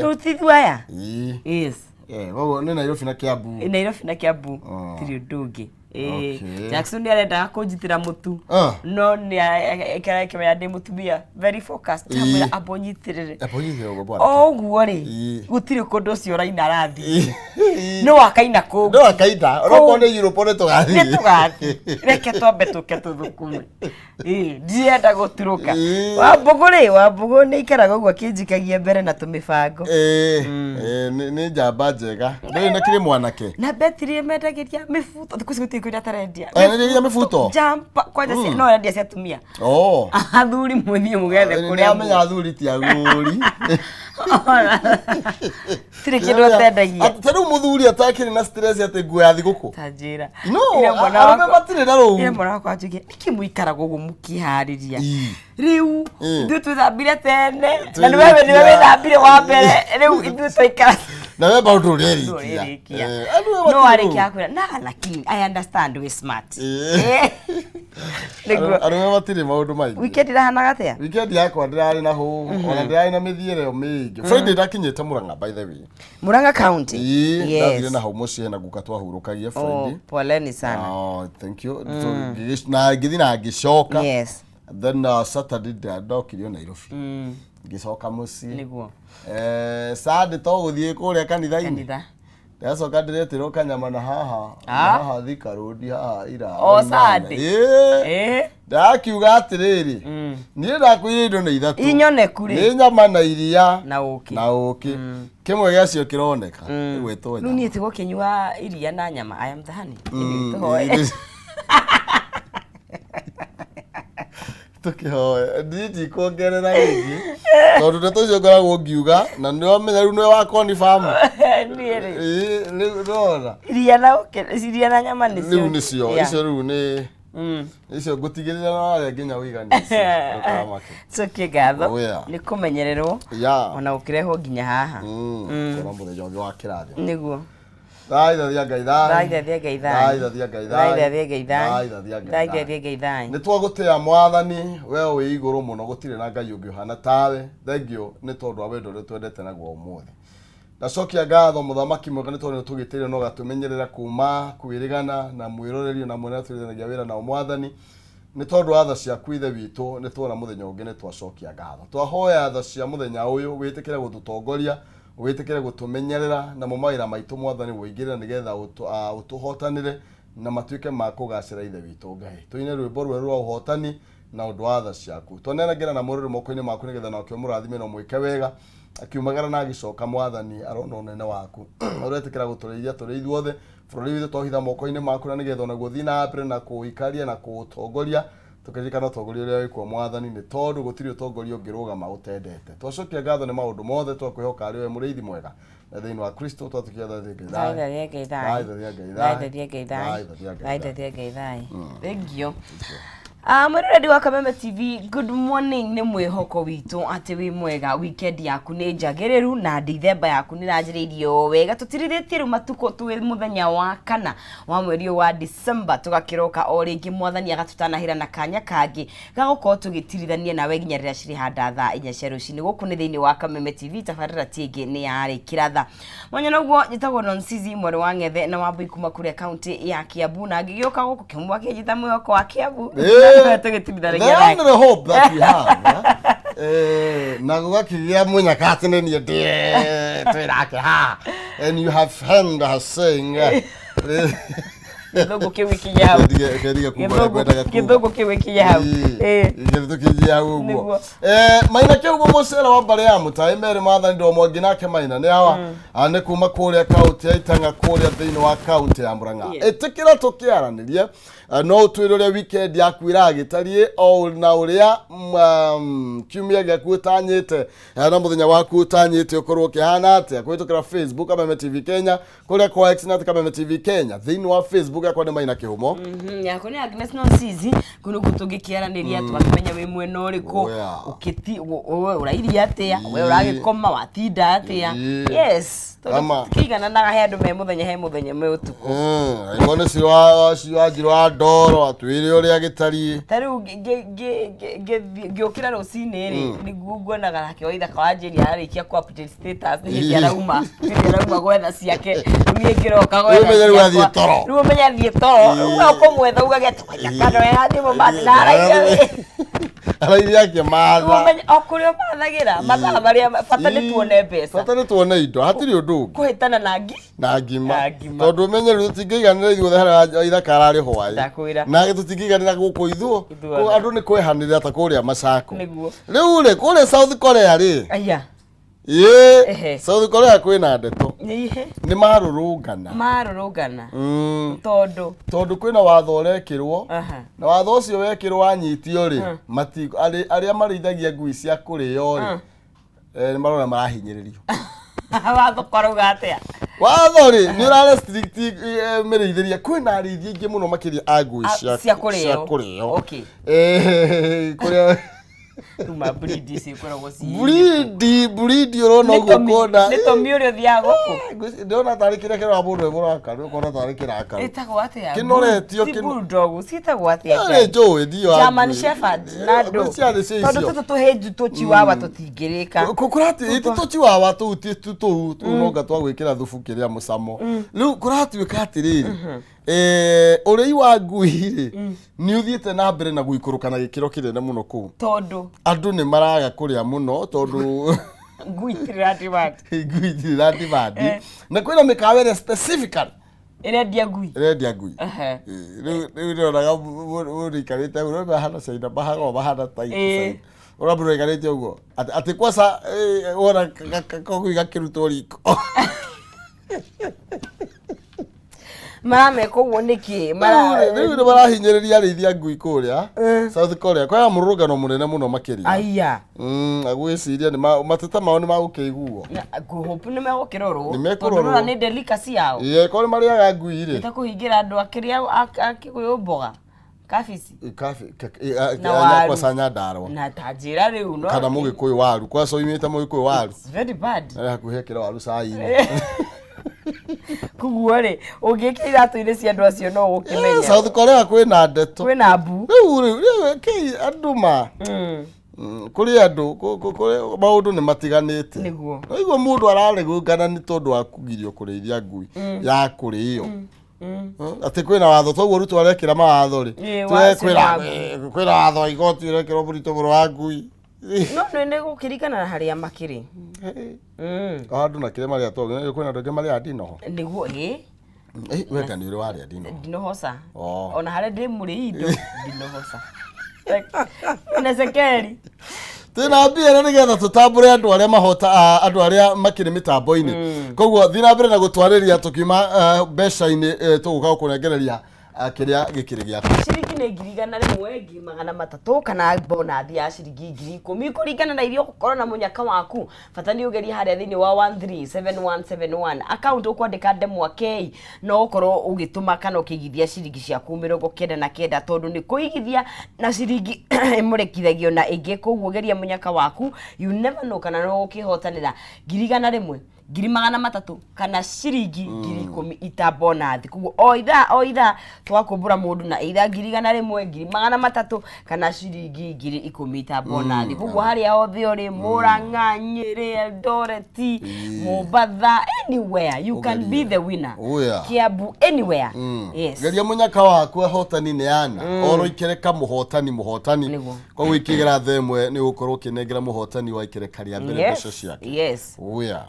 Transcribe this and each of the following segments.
Nutithwaya. Yes. Wogo ni Nairobi na Kiambu. Nairobi na Kiambu. Tiri ndungi. Jackson arenda kunjitira mutu. No ni ekara kemya ndi mutumia very focused. Hamwe abonyitirire. Abonyitirire ugo bwana. Oguo ri. Gutiri kundu cio raina rathi. No akaina ku. No akaida. Roko ne Europe ne tugathi. Ne tugathi. Reke twambe tuke tuthukume. Ndienda guturuka. Wambugu ni ikaraga uguo kinjikagia mbere na tumibango. Ni njamba njega. Ni nakire mwanake. Na betri mendagiria mifuto tukusi kwina tarendia. Ndio mifuto. Jampa kwaje si no ndia cia tumia. Athuri muthie mugethe kuria amenya athuri ti aguri. Tire kindu atendagia. Tari muthuri atakiri na stress ate nguo ya thiguku. Tajira. No, arame matire na ru. Ile mwana wako ajuge nikimwikara gugu mukihariria. Riu ndu tuthambire tene. Na ni wewe thambire wa mbere. Riu ndu twaikara. Na wewe bado reri. No ariki akwira na lakini I understand we smart. Arame matire maundu maingi. Weekend irahana gatia? Weekend yakwa ndirari na hu, ona ndirari na mithiere mingi. Friday ndakinyete Muhunga by the way. Muhunga County. Yes. Ndathire na hau mucie na guka twahurukagia Friday. Poleni sana. Thank you. Na ngithi na ngicoka. Yes. Then Saturday ndokire Nairobi. Ngicoka mucie. Niguo. Saturday to guthie kuria kanitha-ini. Ndacoka ndiretirwo kanyama na haha Thika Road haha ira. Saturday. Ndakiuga atiriri. Ni ndakwire indo na ithatu. Inyone kuri. Ni nyama na iria na uki. Kimwe gĩacio kĩroneka. Gwĩtwo nyama. Nuni etigo kinyua iria na nyama. I am the honey. Tukihoe ndiji kuongerera ingi tondu ndeto cio ngoragwo ngiuga na nĩ wamenya rĩu nĩ wa confirm ni rora iria na nyama rĩu nĩcio icio rĩu nĩ icio ngũtigĩrĩra na wale nginya ũiganĩcie cokie ngatho nĩ kũmenyererwo ona ũkĩrehwo nginya haha kũra mũthenya ũngĩ wa kĩrathimo nĩguo Nĩ twagũtĩa mwathani we wĩ igũrũ mũno gũtirĩ na Ngai ũngĩ ũhana tawe thengio nĩ tondũ wa wendo ũrĩa twendete naguo ũmũthĩ ndacokia ngatho mũthamaki mwega nĩ tondũ tũgĩtĩire no gatumenyerera kuma kwĩrĩgana na mwĩrorerio na mwena twĩranagia wĩra na mwathani nĩ tondũ wa tha ciaku ithe witũ nĩ tuona mũthenya ũngĩ nĩ twacokia ngatho twahoya tha cia mũthenya ũyũ wĩtĩkĩre gũtũtongoria wĩtĩkĩre gũtũmenyerera na mawĩra maitũ mwathani wĩingĩrĩra nĩgetha ũtũhotanĩre na matuĩke ma kũgacĩra ithe witũ Ngai tũine rwĩmbo rwerũ rwa ũhotani na ũndũ wa tha ciaku twanenagĩra na mũrũrĩ moko-inĩ maku nĩgetha nakĩo mũrathime na mwĩke wega akiumagara na agĩcoka mwathani arona ũnene waku ũretĩkĩra gũtũrĩithia tũrĩ ithuothe bũrũri witũ twahitha moko-inĩ maku na nĩgetha ona gũthiĩ na mbere na kũũikaria na kũũtongoria tukirikana utongoria uria wikwo mwathani ni tondu gutiri utongoria ungirugama utendete twacokia ngatho ni maundu mothe twakwihoka ari we muriithi mwega na thiini wa Kristo twatukia thank you. Mweredi wa Kameme TV, good morning ni mwihoko witu ati wi mwega weekend yaku ni njagiriru na Dithemba yaku ni ranjiririo wega tutirithetie ru matuko twi muthenya wa kana wa mweri wa December tugakiroka o ringi mwathani agatutanahira na kanya kangi gagukorwo tugitirithania nawe nginya rira ciri handa thaa 4 cia rucini guku ni thiini wa Kameme TV tabarira tingi ni yari kiratha mwanya naguo njitagwo Nonsizi mwere wa ngethe na wambu ikuma kuri county ya Kiambu na ngigioka guku kimwa kijita mwoko wa Kiambu That's the hope that we have. Na gugakigia munyakati ni ndie twirake ha and you have hand has saying Kidogo kiwikinya hau. Kidogo kiwikinya hau. Kidogo kiwikinya hau uguo. Maina kiugo mucera wa mbare ya mutai mere mathani ndo mwangi nake maina ni hawa ane kuma kuria county ya Itanga kuria thiini wa county ya Muhunga. Etikira tukiaranirie no twirore weekend yaku iragitarie o na uria kiumia gyaku utanyite na muthenya waku utanyite ukorwo kihana atia kwitukira Facebook Kameme TV Kenya kuria kwa X na Kameme TV Kenya thiini wa Facebook kiuga kwa nema ina kihumo yako ni Agnes no sizi kuno gutugikiaraniria twamenya we mwena uriko ukiti we urairi atia we uragikoma watinda atia yes kigana na gahedo me muthenya me utuku ibone siwa jirwa ndoro atwire uria gitari taru giokira rucini ri ni nguona garake oitha kawanjiri arikia ku update status ni arauma gwetha ciake ni ngiroka gwetha riu menya thie toro we ukomwetha uga getwa kando ya thimu badara arairi yake matha menya okurio mathagira matha maria fatani tuone mbeca fatani tuone indo hatiri undu kuhitana na ngima tondu menye ru tingiganira ithuo thara ithaka ari hwai na tutingiganira guku ithuo andu ni kwehanira ta kuria macako riu ri kuria South Korea ri aya South Korea kwina ndeto ni marurungana tondu kwina watho urekirwo na watho ucio wekirwo anyitio ri aria marithagia ngui cia kurio ri ni marona marahinyiririo watho koruga atia watho ri ni ura restrict merithiria kwina arithi ingi muno makiria a ngui cia kurio okay kuria tuma breed si kwera gosi breed urona gukona ni to miurio thia goku ndona tarikira kero mundu emuraka ri ukona tarikira aka etagwo atia kinoretio bulldog sitagwo atia ni joe dio German shepherd nado tondu tutu tuheju tuchiwawa tutingirika kukurati itu tuchiwawa tu nonga twagwikira thubu kiria mucamo riu kuratuika atiriri urei wa ngui ri ni uthiete na mbere na guikurukana gikiro kinene muno ku tondu andu ni maraga kuria muno tondu ngui tirati badi na kwina mikawere specifically irendia ngui riu ndonaga murikarite uro bahana caina bahana tai urabura ikarite uguo ati kwasa wona kokui gakirutwo riko marame ko woneki riu ni marahinyiriria arithia ngui kuria South Korea kwa murugano munene muno makiria aya agwiciria ni mateta mao ni magukiguo hope ni megukirorwo tondu ni delicacy yao ko ni mariaga ngui ri itakuhingira andu akiria akiguyumboga kafisi kwa sanya ndarwa na tajira riu no kana mugikuyu waru kwa so imita mugikuyu waru very bad hakuhekera waru sai kuguore ugikira tuire cia andu acio no ukimenya South Korea kwina ndeto kwina mbu riu ki anduma kuri andu maundu ni matiganite niguo igua mundu araregungana ni tondu wa kugirio kurithia ngui ya kurio ati kwina watho toguo rutu arekira mawatho ri kwina watho igoti urekirwo burito buru wa ngui no nene gukirikana na haria makiri andu na kire maria togi kwina ndoge maria ndinoho niguo weka ni uri waria ndinohosa ona haria ndi muri indo ndinohosa na sekeri tina mbia ni getha tutambure andu aria mahota andu aria makiri mitambo-ini koguo thina mbere na gutwariria tukima mbeca-ini tuguka kunengereria kiria gikiri giaku ciringi ni ngirigana rimwe 300 kana bonathi ya ciringi 10,000 kuringana na irio gukorwo na munyaka waku bata ni ugeria haria thini wa 137171 account ukwandika ndemwa K no ukorwo ugituma kana ukigithia ciringi ciaku 99 tondu ni kuigithia na ciringi imurekithagio na ingi koguo geria munyaka waku you never know kana no ukihotanira ngirigana rimwe 300 kana ciringi 10,000 itabonathi koguo oitha twakumbura mundu na itha ngirigana rimwe 300 kana ciringi 10,000 itabonathi koguo haria othe uri Murang'a, Nyeri, Eldoret, Mombasa, anywhere you can be the winner Kiambu anywhere yes geria munyaka waku ahotani ni ana oro ikireka muhotani koguo ikigera themwe ni gukorwo kinengera muhotani wa ikireka ria mbere mbeca ciake yes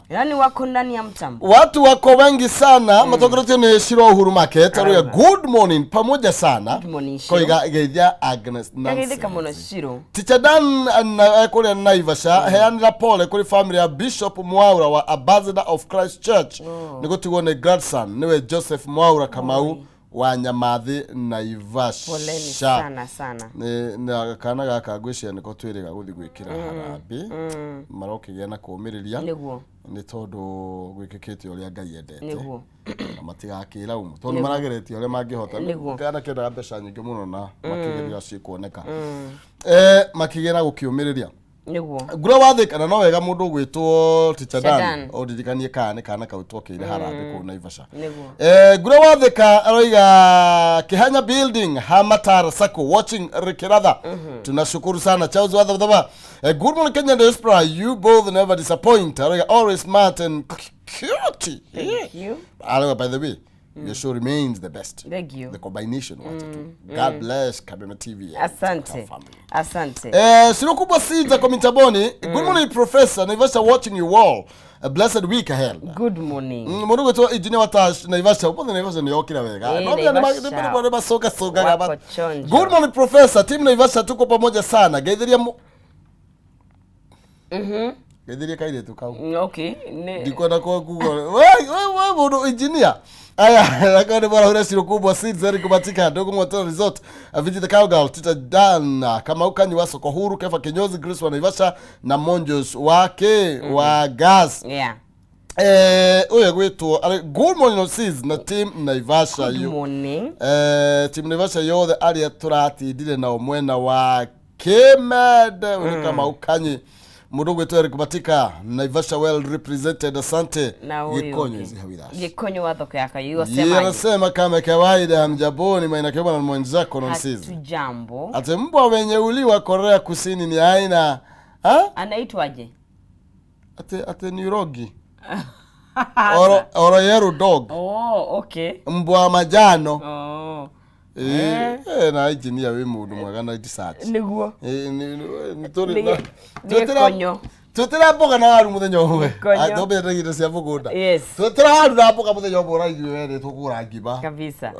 yani wako ndani ya mtambo watu wako wengi sana matogorotio ni Shiro Uhuru Market aruya good morning pamoja sana koiga geithia Agnes Nancy kama na Shiro Teacher Dan na kule Naivasha heanira pole kuri family ya Bishop Mwaura wa Ambassador of Christ Church nigutigwo ni grandson niwe Joseph Mwaura Kamau wa Nyamathi Naivasha. Poleni sana sana. Na kana gaka ngwĩcia nĩko twĩrĩga gũthi gwĩkĩra harambe marokĩgĩa na kũũmĩrĩria nĩguo nĩ tondũ gwĩkĩkĩte ũrĩa Ngai endete nĩguo na matigakĩra umu tondũ marageretie ũrĩa mangĩhota kana kĩenda mbeca nyingĩ mũno na makĩgeria ciĩkuoneka makĩgera gũkĩũmĩrĩria nĩguo ngura wathĩkana no wega mũndũ gwĩtwo Teacher Dan o ndirikanie kana kautwo kĩire harambe kũu Naivasha nĩguo ngura wathĩka aroiga Kihanya building Hamatar Sacco watching Rikiratha tunashukuru sana Charles Wadha good morning Kenya diaspora you both never disappoint aroiga always smart and cute thank you by the way your show remains the best. Thank you. The combination of the two. God bless Kameme TV. Asante. Asante. Sino kubwa Siza Komitaboni. Good morning, Professor. Naivasha watching you all. A blessed week ahead. Good morning. Murugo to engineer watash Naivasha. Upo Naivasha ni yokira wega. Good morning, Professor. Team Naivasha tuko pamoja sana. Gaithiria Gaithiria kaide tukau. Okay. Diko na kwa Google. Wewe engineer. Aya, lakini bora huna siro kubwa Sizeri kubatika Dogo Motel Resort visit the Cowgirl Teacher Dan kama ukanyi wa soko huru Kefa Kinyozi Grace wa Naivasha na Monjos wake wa gas oya gwetu good morning Siz na team Naivasha good morning team Naivasha yothe aria turatindire na omwena wa Kemed kama ukanyi Mudogo wetu kubatika Naivasha well represented asante Gikonyo hizi hawida Gikonyo wathoko yaka yuo sema yeye anasema kama kawaida hamjaboni maana kama na mwenzako na msizi hatujambo ate mbwa wenye uliwa Korea Kusini ni aina anaitwaje ate Nirogi oro yero dog okay mbwa majano na engineer we mundu mwega na research niguo ni tore na tutira boga na waru muthenya umwe adobe regire cia mugunda tutira waru na boga muthenya umwe ra igwe were tukura ngima kabisa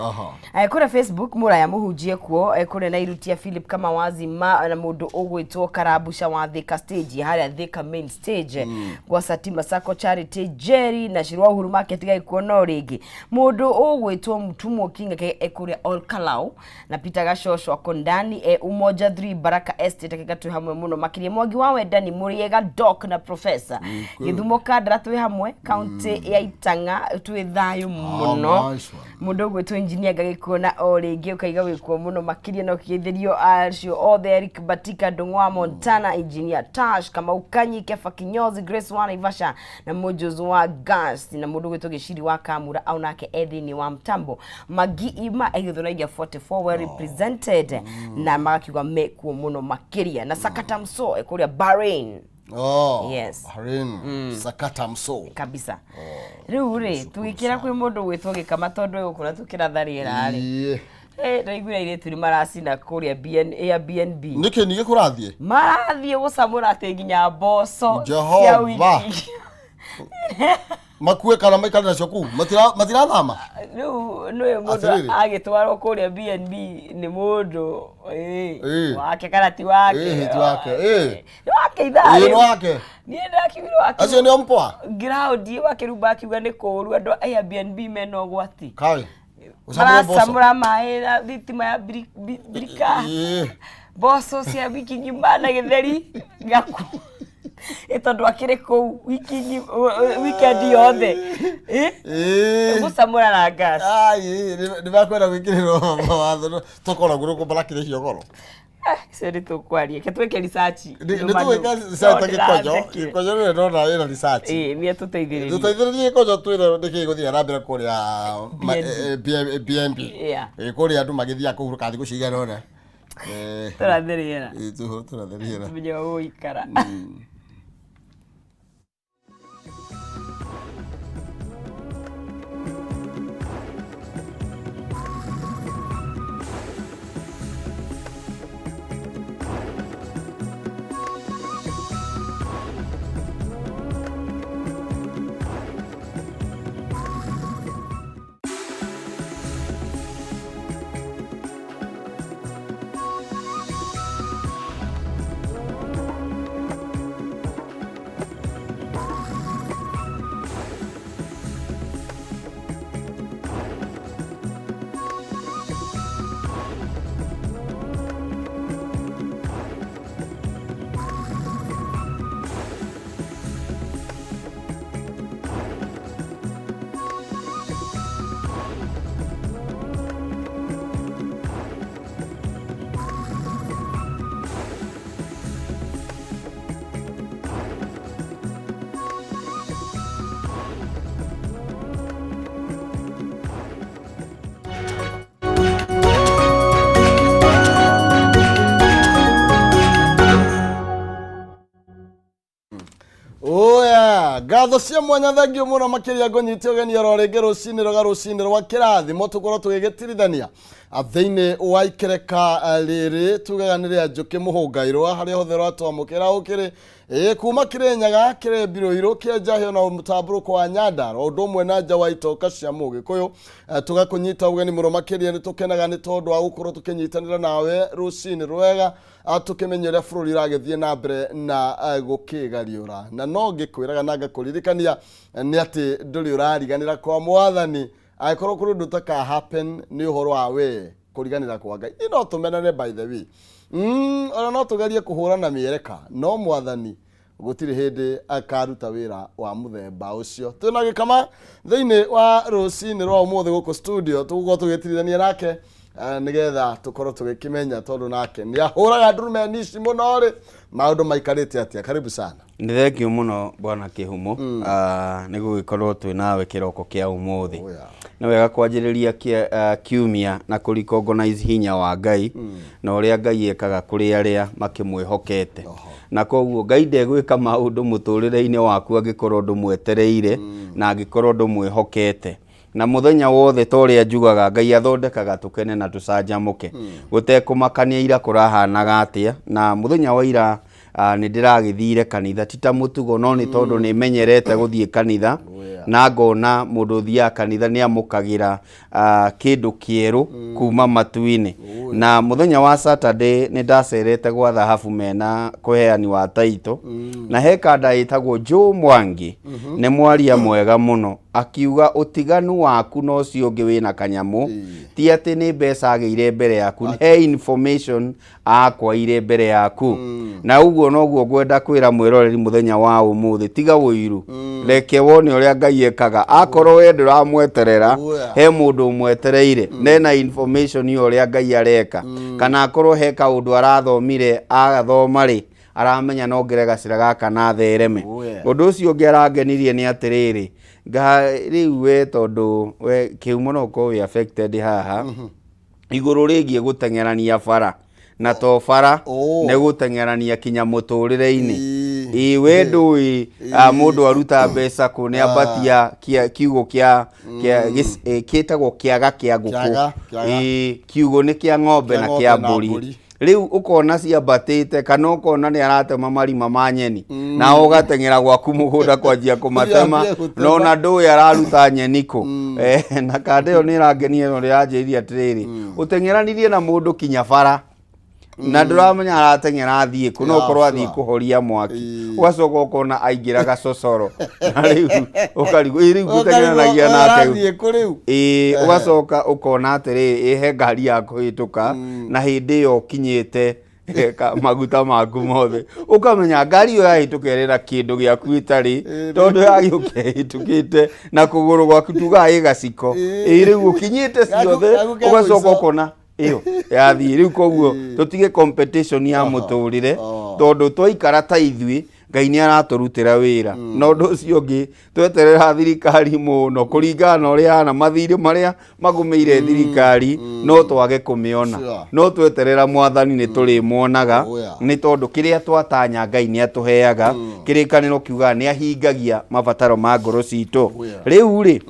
kura Facebook muraya muhunjie kuo kure na irutia Philip kama wazima na mundu ugwitwo Karabusha wa Thika stage haria Thika main stage kwa Satima Sacco Charity Jerry na Shirwa Uhuru Market gai kuona ringi mundu ugwitwo Mtumwo Kinga kure All Kalau na Peter Gashosho ako ndani Umoja 3 Baraka Estate akigatu hamwe muno makirie mwangi wa wendani muriega Doc na Professor Githumo Kadra twi hamwe county ya Itanga twi thayo muno mundu gwetwo engineer gagikuona o ringi ukaiga wikuo muno makiria no kiithirio acio othe Eric Batika Ndongwa Montana engineer Tash kama ukanyi Kefa Kinyozi Grace wa Naivasha na Mojozo wa Gas na mundu gwetwo Gishiri wa Kamura au nake Edini wa Mtambo Magi Ima egithonaigia 44 well represented na magakiwa mekuo muno makiria na Sakata Mso ekuria Bahrain yes Sakata Mso kabisa riu ri tugikira kwi mundu gwitwo Gikama tondu yukura tukira thariera ari raigura ire turi maracina kuria Airbnb niki nige kurathie marathie gucamura ati nginya mboco cia wiki makue kana maikara nacio ku matirathama riu mundu agitwarwo kuria BNB ni mundu wake karati wake wake ithari wake ni ndakiwiro wake acio ni ompwa ground wake ruba akiuga ni kuru andu Airbnb meno gwati kai usamura mai na thitima ya brika boso cia wiki ngima na githeri gaku tondu akire ku weekend yothe gusamura na gas ni bakwenda gwikiriro watho tokora guruko barakire hiyo goro seri tukwarie ketweke research ni tuweka research gikojo ni ndona ina research ni tuteithiririe kojo twire ndiki guthia rambira kuria BNB kuria andu magithia kuhuruka thiku cigana ona turathiriera turathiriera tumenye uikara ngatho cia mwanya thengio muno makiria ngonyitio geni rorenge rucini rwa kirathimo tukorwo tugigitirithania thiini wa ikereka riri tugaga ni ria Njuki Muhunga Irua haria hothe rwatwamukira ukiri kuma Kirinyaga kire Biroiro kia Njahio na mutamburuko wa Nyandaro undu umwe na nja wa itoka cia Mugikuyu tugakunyita ugeni muno makiria ni tukenaga ni tondu wa gukorwo tukinyitanira nawe rucini rwega tukimenya uria bururi ragithie na mbere na gukigariura na no ngikwiraga na ngakuririkania ni ati nduri urariganira kwa mwathani aikorwo kuri ndu taka happen ni uhoro wa we kuriganira kwa Ngai ino tumenane by the way ona no tugerie kuhurana miereka no mwathani gutiri hindi akaruta wira wa muthemba ucio twina gikama thiini wa rucini rwa umuthi guku studio tugukorwo tugitirithania nake nigetha tukorwo tugikimenya tondu nake ni ahuraga ndurume nici muno ri maundu maikarite atia karibu sana ni thengio muno bwana Kihumo ni gugikorwo twi nawe kiroko kia umuthi ni wega kwanjiriria kiumia na kuricognize hinya wa Ngai na uria Ngai ekaga kuri aria makimwihokete na koguo Ngai ndegwika maundu muturire-ini waku angikorwo ndumwetereire na angikorwo ndumwihokete na muthenya wothe toria njugaga Ngai athondekaga tukene na tucanjamuke gutekumakania ira kurahanaga atia na muthenya wa ira ni ndiragithire kanitha tita mutugo no ni tondu ni menyerete guthie kanitha na ngona mundu thia kanitha ni amukagira kindu kieru kuma matuini na muthenya wa Saturday ni ndacerete gwa thahabu mena kuheani wa taito na hekanda itagwo Jo Mwangi ni mwaria mwega muno akiuga utiganu waku no cio ngi wina kanyamu ti ati ni mbeca ageire mbere yaku he information akwa ire mbere yaku na uguo noguo ngwenda kwira mwiroreri muthenya wa umuthi tiga wiru reke wone uria Ngai ekaga akorwo we ndiramweterera he mundu umwetereire nena information yo uria Ngai areka kana akorwo he kaundu arathomire agathoma ri aramenya no ngerega cira gaka na thereme undu ucio ungi arangenirie ni atiriri riu we tondu we Kihumo no ko we affected haha iguru rigie gutengerania bara na to bara ne gutengerania kinya muturire-ini we ndui mundu aruta mbeca ku ni ambatia kiugo kia kitagwo kiaga kia nguku kiugo ni kia ng'ombe na kia mburi riu ukona ciambatite kana ukona ni aratema marima ma nyeni na ugatengera gwaku mugunda kwanjia kumatema no na ndui araruta nyeni ku na kandeo ni rangenie no rianjiria atiriri utengeranirie na mundu kinya bara na nduramenya aratengera athie kuno korwa athie kuhoria mwaki ugacoka ukona aingiraga cocoro na riu ukarigu riu gutengeranagia nake ugacoka ukona atiri ihe ngari ya kuhituka na hindi yo kinyite maguta maku mothe ukamenya ngari yo yahitukerera kindu giaku itari tondu yagiukehitukite na kuguru gwaku tuga igaciko riu ukinyite ciothe ugacoka ukona iyo yathii riu koguo tutige competition ya muturire tondu twaikara ta ithwi Ngai ni araturutira wira no ndu ucio ngi tweterera thirikari muno kuringana uria ana mathiri maria magumeire thirikari no twage kumiona no tweterera mwathani ni turi muonaga ni tondu kiria twatanya Ngai ni atuheaga kirikaniro kiuga ni ahingagia mabataro ma ngoro citu riu ri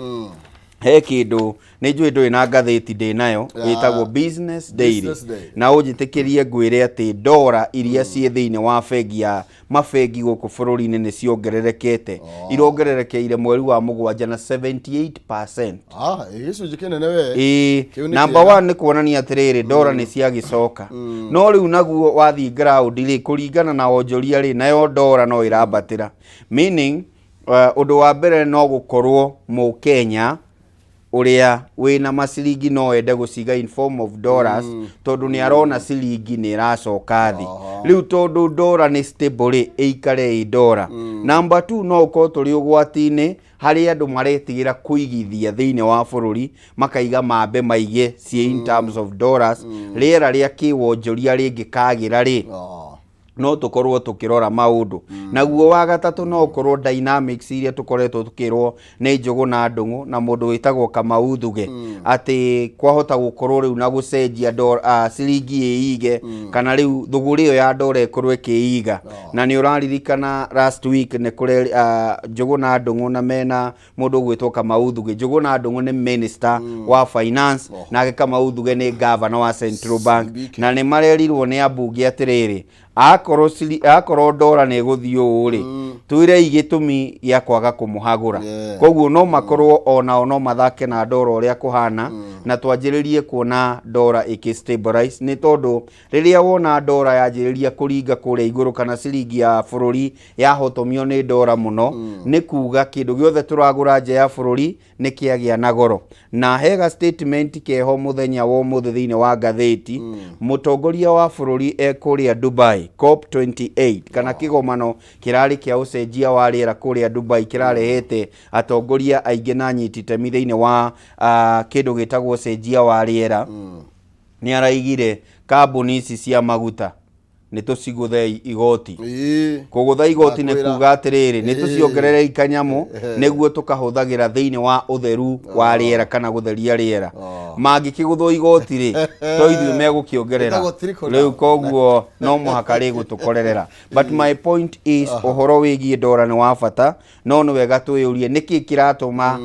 he kindu ni njui ndui na ngatheti ndi nayo witagwo Business Daily na unjitikirie ngwire ati ndora iria cie thiini wa bengi ya mabengi guku bururi-ini ni ciongererekete irongererekeire mweri wa mugwanja na 78%. Gicunji kinene we number 1 ni kuonania atiriri ndora ni ciagicoka no riu naguo wathi ground ri kuringana na onjoria ri nayo ndora no irambatira meaning undu wa mbere no gukorwo mu Kenya uria wina masiringi no ende guciga in form of dollars tondu ni arona siringi ni iracoka thi riu tondu dollar ni stable eikare i dollar number 2 no uko turi ugwati-ini hari andu maretigira kuigithia thiini wa bururi makaiga mambe maige cie in terms of dollars riera ria kiwonjoria ringi kagira ri no tukorwo tukirora maundu naguo wa gatatu no ukorwo dynamics iria tukoretwo tukirwo ni njugu na ndungu na mundu witagwo Kamau Thuge ati kwahota gukorwo riu na gucenjia ciringi iige kana riu thuguri iyo ya ndora ikorwo ikiiga na ni uraririkana last week ni kure njugu na ndungu na mena mundu gwitwo Kamau Thuge. Njugu na ndungu ni minister wa finance na Kamau Thuge ni governor wa Central Bank na ni marerirwo ni abunge atiriri akorwo ndora ne guthio uri twire igitumi ya kwaga kumuhagura koguo no makorwo ona no mathake na ndora uria kuhana na twanjiririe kuona ndora ikistabilize ni tondu riria wona ndora yanjiriria kuringa kuria iguru kana ciringi ya bururi yahotomio ni ndora muno ni kuga kindu giothe turagura nje ya bururi ni kiagia na goro na hega statement keho muthenya wa muthi thiini wa gatheti mutongoria wa bururi ekuria Dubai COP28 kana kigomano kirari kia ucenjia wa riera kuria Dubai kirarehete atongoria aingi na nyitite mithiini wa kindu gitagwo ucenjia wa riera ni araigire kambuni ici cia maguta ni tuciguthe igoti kugutha igoti ni kuga atiriri ni tuciongerere ikanyamu niguo tukahuthagira thiini wa utheru wa riera kana gutheria riera mangikiguthwo igoti ri to ithu megukiongerera riu koguo no muhaka ri gutukorerera but my point is uhoro wigie ndora ni wa bata no ni wega tuyurie niki kiratuma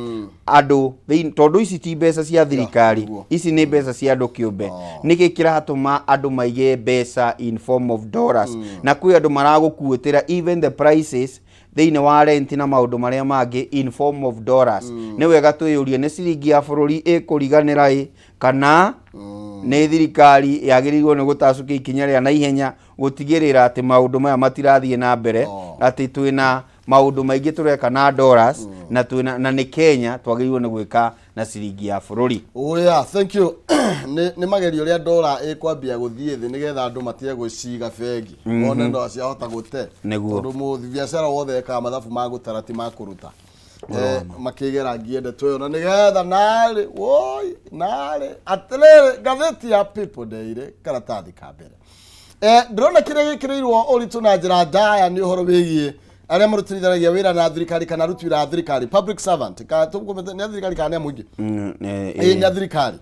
andu tondu ici ti mbeca cia thirikari ici ni mbeca cia andu kiumbe niki kiratuma andu maige mbeca in form of dollars na kwi andu maragukuitira even the prices thiini wa rent na maundu maria mangi in form of dollars ni wega tuyurie ni ciringi ya bururi ikuriganira kana ni thirikari yagirirwo ni gutacukia ikinya ria na ihenya gutigirira ati maundu maya matirathie na mbere ati twina maundu maingi tureka na dollars na ni Kenya twagirirwo ni gwika na ciringi ya bururi. Yeah, thank you. Ni magerio ria dollar ikwambia guthie thi nigetha andu matige gwiciga bengi one ndo ciahota gute tondu muthi biashara wothe ka mathabu ma gutarati ma kuruta makigera ngiende twayo na nigetha nari woi nari atlere gatheti ya People Daily karatathi ka mbere ndrona kire gikirirwo uritu na njira ndaya ni uhoro wigie aria marutithanagia wira na thirikari kana rutira thirikari public servant ka tukumete ni thirikari kana muingi ni thirikari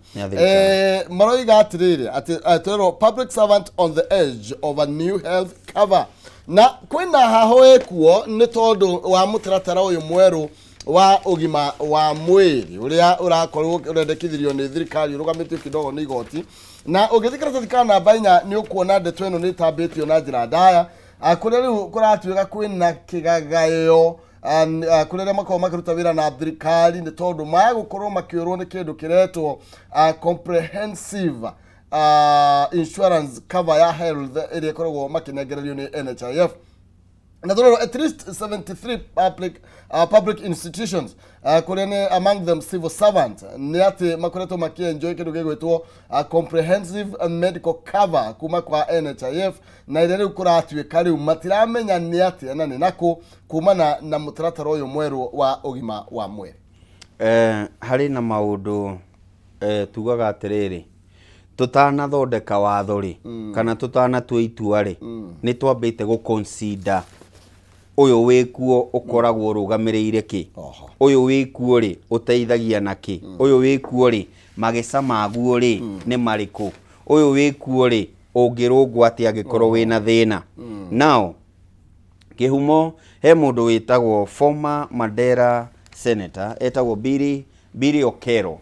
maroiga atiriri atero public servant on the edge of a new health cover na kwina haho ekuo ni tondu wa mutaratara uyu mweru wa ugima wa mwiri uria urakorwo urendekithirio ni thirikari urugamitio kidogo ni igoti na ugithikira thirikari na bainya ni ukuona ndeto ino ni tambitio na njira ndaya kuria riu kuratuika kwina kigagayo kuria makao makiruta wira na thirikari ni tondu magukorwo makiurwo ni kindu kiretwo comprehensive insurance cover ya health iria koragwo makinegererio ni NHIF na thoro at least 73 public institutions kuria among them civil servants ni ati makoretwo makienjoy kindu gigwitwo comprehensive medical cover kuma kwa NHIF na ile riu kuratuika riu matiramenya ni ati na ni nako kumana na mutaratara uyu mweru wa ugima wa mwiri hari na maundu tugaga atiriri tutanathondeka watho ri kana tutanatua itua ri ni twambite gu consider uyu wikuo ukoragwo rugamirire ki uyu wikuo ri uteithagia na ki uyu wikuo ri magesa maguo ri ni mariku uyu wikuo ri ungirungwo ati agikorwo wina thina now kihumo he mundu witagwo former Mandera senator etagwo Billy Okero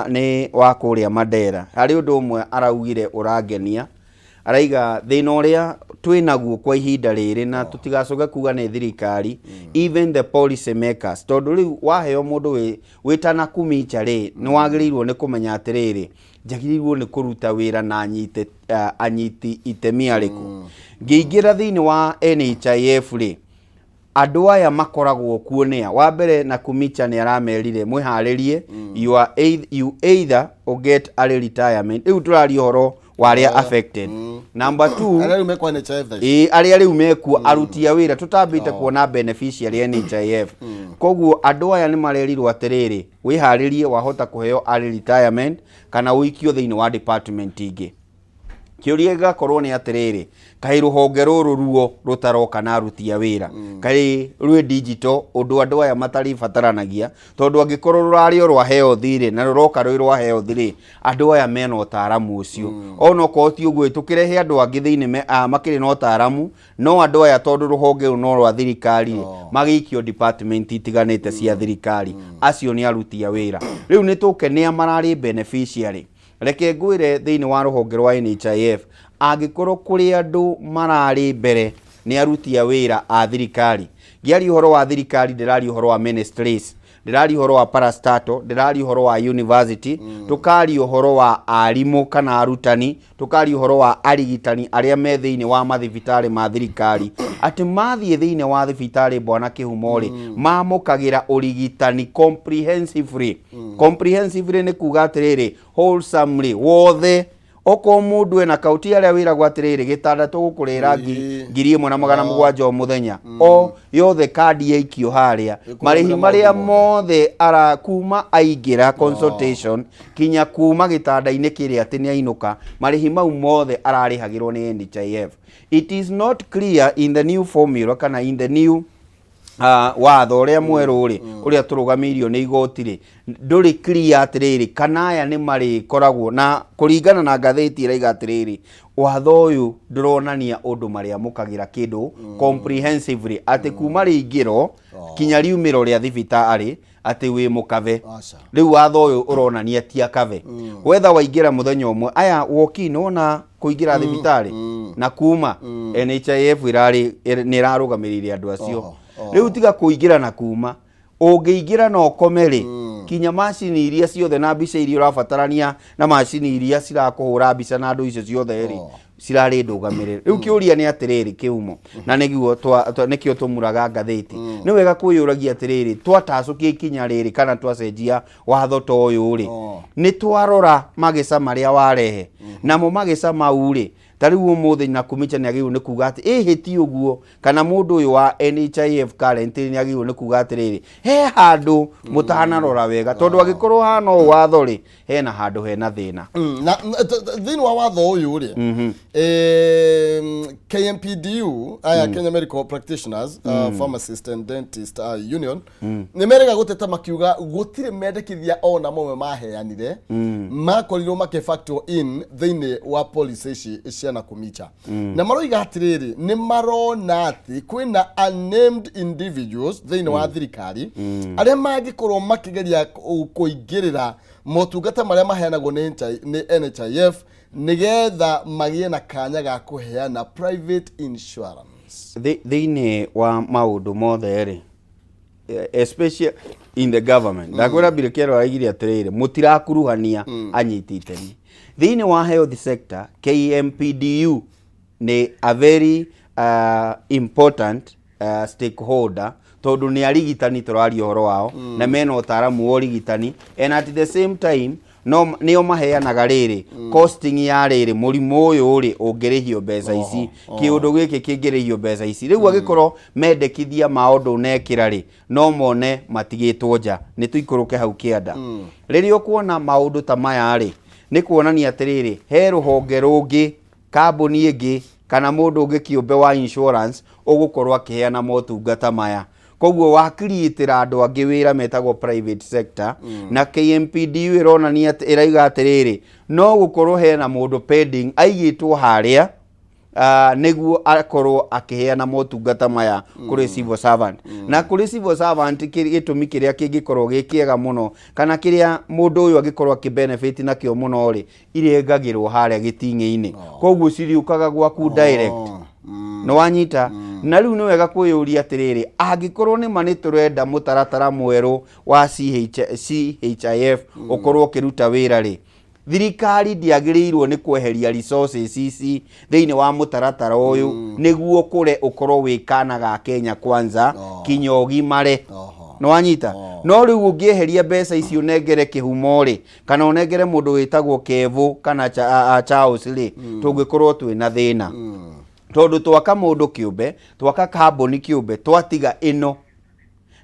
ni wa kuria Mandera hari undu umwe araugire urangenia araiga thina uria twinaguo kwa ihinda riri na tutigacoka kuga ni thirikari even the policy makers tondu riu waheo mundu witana kumicha ri ni wagirirwo ni kumenya atiriri njagirirwo ni kuruta wira na anyiti itemi ariku ngiingira thiini wa NHIF ri andu aya makoragwo kuonea wa mbere na kumicha ni aramerire mwiharirie you either or get early retirement riu turari horo waria affected number 2 aria umekwa NHIF aria riu meku arutia wira tutambite kuona beneficiary NHIF koguo andu aya ni marerirwo atiriri wiharirie wahota kuheo early retirement kana uikio thiini wa department ingi kiuria gakorwo ni atiriri kai ruhonge ruru ruo rutaroka na rutia wira kai rwe digital undu andu aya matari bataranagia tondu angikorwo rurari rwa heo thire na ruroka rwa heo thire andu aya mena utaramu ucio ono ko ti uguo tukirehe andu angi thiini makiri no utaramu no andu aya tondu ruhonge no rwa thirikari magikio department itiganite cia thirikari acio ni arutia wira riu ni tukenia marari beneficiary reke ngwire thiini wa ruhonge rwa NHIF agikorwo kuri andu marari mbere ni arutia wira a thirikari giari uhoro wa thirikari ndirari uhoro wa ministries ndirari uhoro wa parastatal ndirari uhoro wa university tukari uhoro wa arimu kana arutani tukari uhoro wa arigitani aria me thiini wa mathibitari ma thirikari ati mathie thiini wa thibitari bwana Kihumori mamukagira urigitani comprehensively comprehensively ni kuga atiriri wholesomely wothe oko mundu ena kauti aria wira gwatiriri gitandatu gukurira 1,700 muthenya o yothe kadi yaikio haria marihi maria mothe ara kuma aingira consultation kinya kuma gitanda-ini kiria ati ni ainuka marihi mau mothe ararihagirwo ni NHIF. It is not clear in the new formula kana in the new watho uria mweru ri uria turugamirio ni igoti ri nduri clear atiriri kana aya ni mari koragwo na kuringana na ngatheti ira atiriri watho uyu nduronania undu maria mukagira kindu comprehensively ati kuma ringiro kinya riumiro ria thibitari ati wi mukave riu watho uyu uronania ti akave wetha waingira muthenya umwe aya wokini ona kuingira thibitari na kuma NHIF irari ni rarugamirire andu acio riu tiga kuingira na kuma ungiingira no komeri kinya macini iria ciothe na mbica iria urabatarania na macini iria cirakuhura mbica na andu icio ciothe ri cirari ndugamirire riu kiuria ni atiriri kiumo na niguo nikio tumuraga ngatheti ni wega kwiyuragia atiriri twatacukie kinya riri kana twacenjia watho to uyu ri ni twarora mageca maria warehe namo mageca mau ri tariu umuthi na kumicha ni agiru ni kuga ati hiti uguo kana mundu uyu wa NHIF current ni agiru ni kuga atiriri he handu mutana rora wega tondu agikorwo hana watho ri hena handu hena thina na thini wa watho uyu ri KMPDU aya Kenya Medical Practitioners Pharmacist and Dentist Union ni merega guteta makiuga gutire mendekithia ona momwe maheanire makorirwo make factor in thini wa policy ici na kumicha na maroiga atiriri ni marona ati kwina unnamed individuals thini wa thirikari aria magikorwo makigeria kuingirira motungata maria maheanagwo ni NHIF nigetha magie na kanya ga kuheana private insurance thini wa maundu mothe ri especially in the government ndakwira birekero aigiri atiriri mutirakuruhania anyiti itemi thini wa health sector KMPDU ni a very important stakeholder tondu ni arigitani turari horo wao na mena utaramu wa urigitani and at the same time no nio maheanaga riri costing ya riri murimu uyu ri ungirihio mbeca ici kiundu giki kingirihio mbeca ici riu agikorwo mendekithia maundu nekira ri no mone matigitwo nja ni tuikuruke hau kianda ririo kuona maundu ta maya ri ni kuonania atiriri he ruhonge rungi kambuni ingi kana mundu ungi kiumbe wa insurance ugukorwo akiheana motungata maya koguo wakiriitira andu angi wira metagwo private sector na KMPDU ironania iraiga atiriri no gukorwo hena mundu pending aigitwo haria niguo akorwo akiheana motungata maya kuri civil servant na kuri civil servant gitumi kiria kingikorwo gikiega muno kana kiria mundu uyu agikorwo akibenefit nakio muno ri irengagirwo haria gitingi-ini koguo ciriukaga gwaku direct no wanyita na riu ni wega kwiyuria atiriri angikorwo ni mani turenda mutaratara mweru wa CHIF ukorwo kiruta wira ri thirikari ndiagiriirwo ni kweheria resources ici thiini wa mutaratara uyu niguo kure ukorwo wikanaga Kenya kwanza kinyogi mare no wanyita no riu ungieheria mbeca ici unengere Kihumo ri kana unengere mundu witagwo Kevu kana Charles ri tungikorwo twina thina tondu twaka mundu kiumbe twaka kambuni kiumbe twatiga ino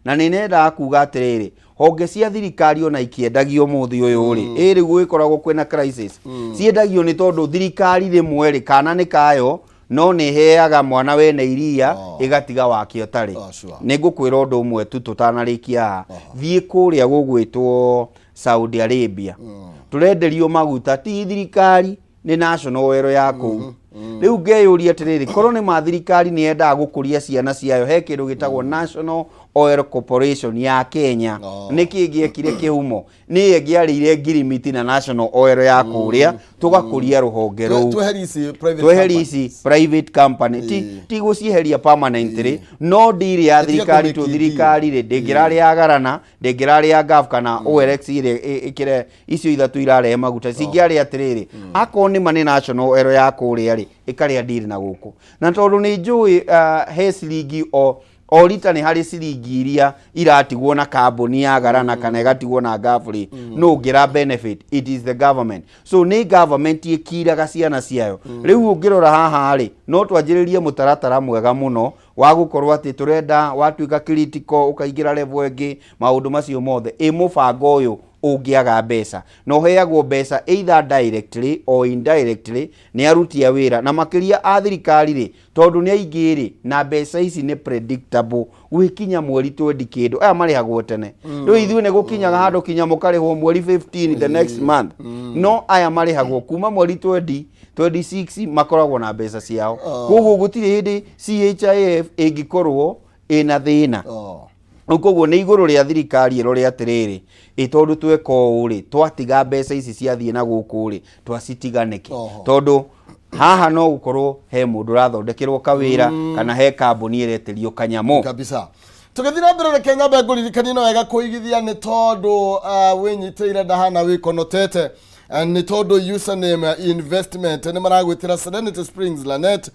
na ninenda kuga atiriri honge cia thirikari ona ikiendagio muthi uyu ri iri gwikoragwo kwina crisis ciendagio ni tondu thirikari rimwe ri kana ni kayo no ni heaga mwana wene iria igatiga wakio tari ni ngukwira undu umwe tu tutanarikia thie kuria gugwitwo Saudi Arabia turenderio maguta ti thirikari ni national oil yaku riu ngeyuria atiriri korwo ni mathirikari ni endaga gukuria ciana ciayo he kindu gitagwo National Oil Corporation ya Kenya niki giekire kihumo ni engiarire ngirimiti na National Oil ya kuria tugakuria ruhonge ru tweherisi private company ti gucieheria permanently no deal ya thirikari to thirikari ri ndingirari ya garana ndingirari ya gaf kana OLX ire ikire icio ithatu irare maguta cingiari atiriri akoni mani National Oil ya kuria ri ikaria deal na guku na tondu ni njui he ciringi o rita ni hari ciringi iria iratigwo na kambuni ya garana kana igatigwo na gafuri no ngira benefit it is the government so ni government ikiraga ciana ciayo riu ungirora haha ri no twanjiririe mutaratara mwega muno wa gukorwo ati turenda watuika critical ukaingira level engi maundu macio mothe mubango uyu ungiaga mbeca no heagwo mbeca either directly or indirectly ni arutia wira na makiria a thirikari ri tondu ni aingi ri na mbeca ici ni predictable wikinya mweri 20 kindu aya marihagwo tene riu ithuĩ ni gukinyaga handu kinya mukarihwo mweri 15 the next month no aya marihagwo kuma mweri 26 makoragwo na mbeca ciao koguo gutiri hindi CHIF ingikorwo ina thina koguo ni iguru ria thirikari irore atiriri itondu tweko uri twatiga mbeca ici ciathie na guku uri twacitiganike tondu haha no gukorwo he mundu rathondekerwo kawira kana he kambuni ireterio kanyamu kabisa tugithira mbere Kenya mbeguririkanio no wega kuigithia ni tondu winyiteire ndahana wikonotete ni todo username investment ni maragwitira Serenity Springs Lanet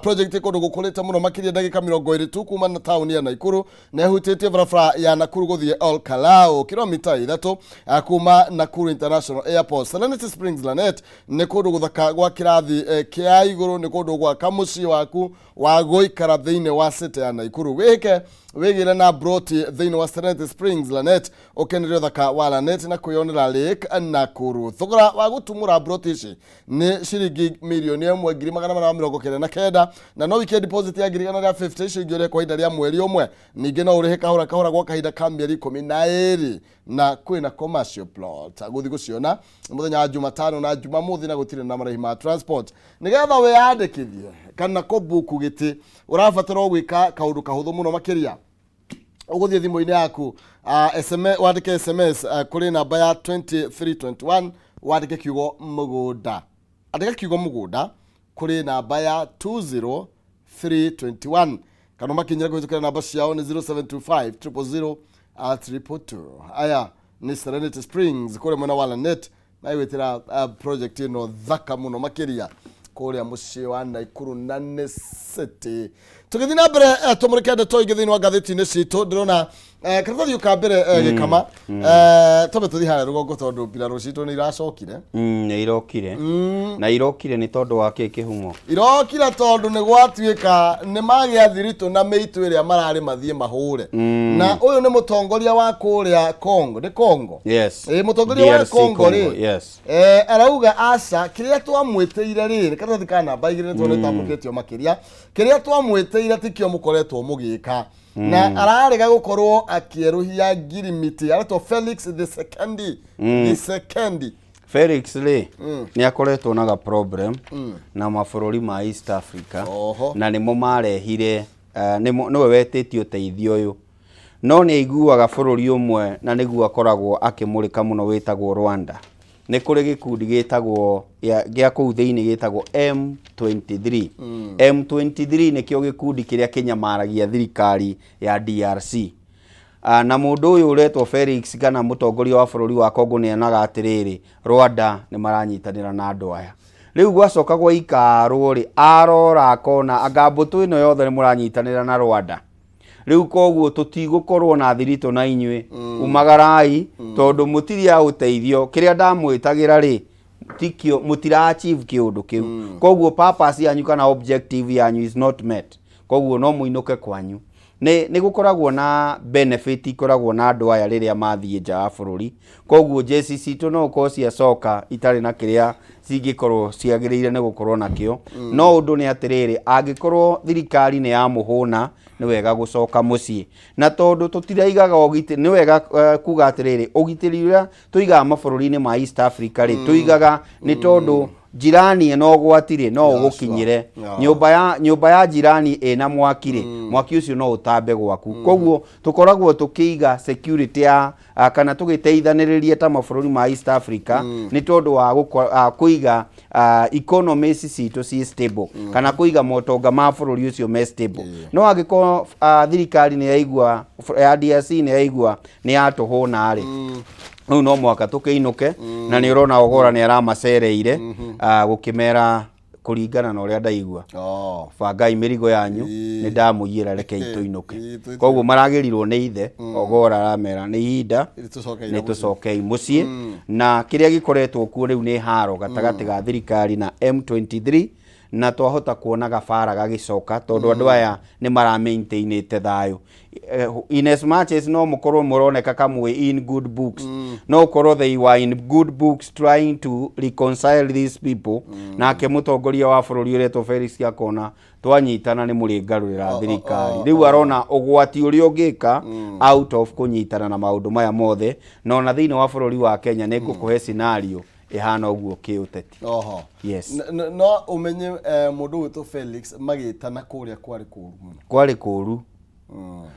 project ikondo gukurite muno makiria ndagika 20 tu kuma na town ya Nakuru na hutete barabara ya Nakuru guthie Ol Kalou kilomita 3 kuma Nakuru International Airport. Serenity Springs Lanet ni kundu guthaka gwa kirathi kia iguru ni kundu gwa kamuci waku wa goikara thiine wa city ya Nakuru weke wegire na broti thiine wa Serenity Springs Lanet ukenere thaka wa Lanet na kuyonera lake Nakuru thogora wa gutumura broti ici ni shiringi milioni 1,499 na no weekend deposit ya 150 shiringi ore kwa idaria mweri umwe ninge no urihe kahora gwa kahinda ka mieri 12 na kwina commercial plot guthi guciona muthenya wa Jumatano na Jumamothi na gutire na marĩhi ma transport nigetha we yandikithie kana kobuku giti urabatara gwika kaundu kahuthu muno makiria uguthie thimu-ini yaku SMS wandike SMS kuri namba ya 2321 wandike kiugo mugunda andika kiugo mugunda kuri namba ya 20321 kana makinyira kuhitũkĩra namba ciao ni 0725 000 322 aya ni Serenity Springs kuri mwena wa Lanet na iwetira project ino thaka muno makiria kuri muciĩ wa Nakuru na city tugithina mbere tumurikende toigithini wa gatheti-ini citu ndirona karatathi uka mbere gikama tobe tuthi hara rugongo tondu mbirarũ citu ni iracokire ni irokire na irokire ni tondu wa kihumo irokire tondu ni gwatuika ni magia thiritu na meitu iria marari mathie mahure na uyu ni mutongoria wa kuria Congo ni Congo yes mutongoria wa Congo yes arauga aca kiria twamwiteire ri karatathi kana baigire tondu tamuketio makiria kiria twamwiteire tikio mukoretwo mugika na ararega gukorwo akieruhia ngirimiti aretwo Felix the second Felix le ni akoretwo na problem na mabũrũri ma East Africa na nimo marehire niwe wetĩtio teithio uyu no ni aiguaga bũrũri umwe na niguo akoragwo akimurika muno witagwo Rwanda ni kuri gikundi gitagwo gia kuu thiini gitagwo M23 M23 ni kio gikundi kiria kinyamaragia thirikari ya DRC na mundu uyu uretwo Felix kana mutongoria wa bũrũri wa Congo ni anaga atiriri Rwanda ni maranyitanira na andu aya riu gwacoka gwa ikarwo ri arora akona agambutu ino yothe ni muranyitanira na Rwanda riu koguo tutigukorwo na thirito na inywe umagarai tondu mutiria uteithio kiria ndamwitagira ri tikio mutira achieve kiundu kiu koguo purpose yanyu kana objective yanyu is not met koguo no muinuke kwanyu nĩ gũkoragwo na benefit ikoragwo na andũ aya rĩrĩa mathiĩ nja wa bũrũri. Koguo jeci citũ no gũkorwo cia coka itarĩ na kĩrĩa cingĩkorwo ciagĩrĩire nĩ gũkorwo nakĩo. No ũndũ nĩ atĩrĩrĩ, angĩkorwo thirikari nĩ yamũhũna nĩ wega gũcoka mũciĩ. Na tondũ tũtiraigaga ũgitĩri, nĩ wega kuga atĩrĩrĩ, ũgitĩri ũrĩa tũigaga mabũrũri-inĩ ma East Africa rĩ, tũigaga nĩ tondũ jirani eno gwatire no ũgũkinyire. Nyũmba ya jirani ena mwaki rĩ, mwaki ũcio no ũtambe gwaku. Koguo tũkoragwo tũkĩiga security ya kana tũgĩteithanĩrĩria ta mabũrũri ma East Africa nĩ tondũ wa kũiga economies citũ ci stable kana kũiga motonga ma bũrũri ũcio me stable. No angĩkorwo thirikari nĩ yaigua ya DRC nĩ yaigua nĩ yatũhũna rĩ, rĩu no mwaka tũkĩinũke na nĩ ũrona Ogora nĩ aramacereire gũkĩmera kũringana na ũrĩa ndaigua. Bangai mĩrigo yanyu nĩ ndamũiyĩra rekei tũinũke. Koguo maragerirwo nĩ ithe Ogora aramera nĩ ihinda nĩ tũcokei mũciĩ. Na kĩrĩa gĩkoretwo kuo rĩu nĩ haro gatagatĩ ga thirikari na M23 na twahota kuona gabara gagĩcoka tondũ andũ aya nĩ mara maintainĩte thayũ. In as much as no mũkorwo mũroneka kamwe in good books, no ũkorwo they were in good books trying to reconcile these people. Nake mũtongoria wa bũrũri ũretwo Felix akona twanyitana nĩ mũrĩngarũrĩra thirikari. Rĩu arona ũgwati ũrĩa ũngĩka out of kũnyitana na maũndũ maya mothe. Na ona thĩinĩ wa bũrũri wa Kenya nĩ ngũkũhe scenario ihana ũguo kĩũteti. Yes. No ũmenye mũndũ wĩtwo Felix magĩtana kũrĩa kwarĩ kũru mũno. Kwarĩ kũru.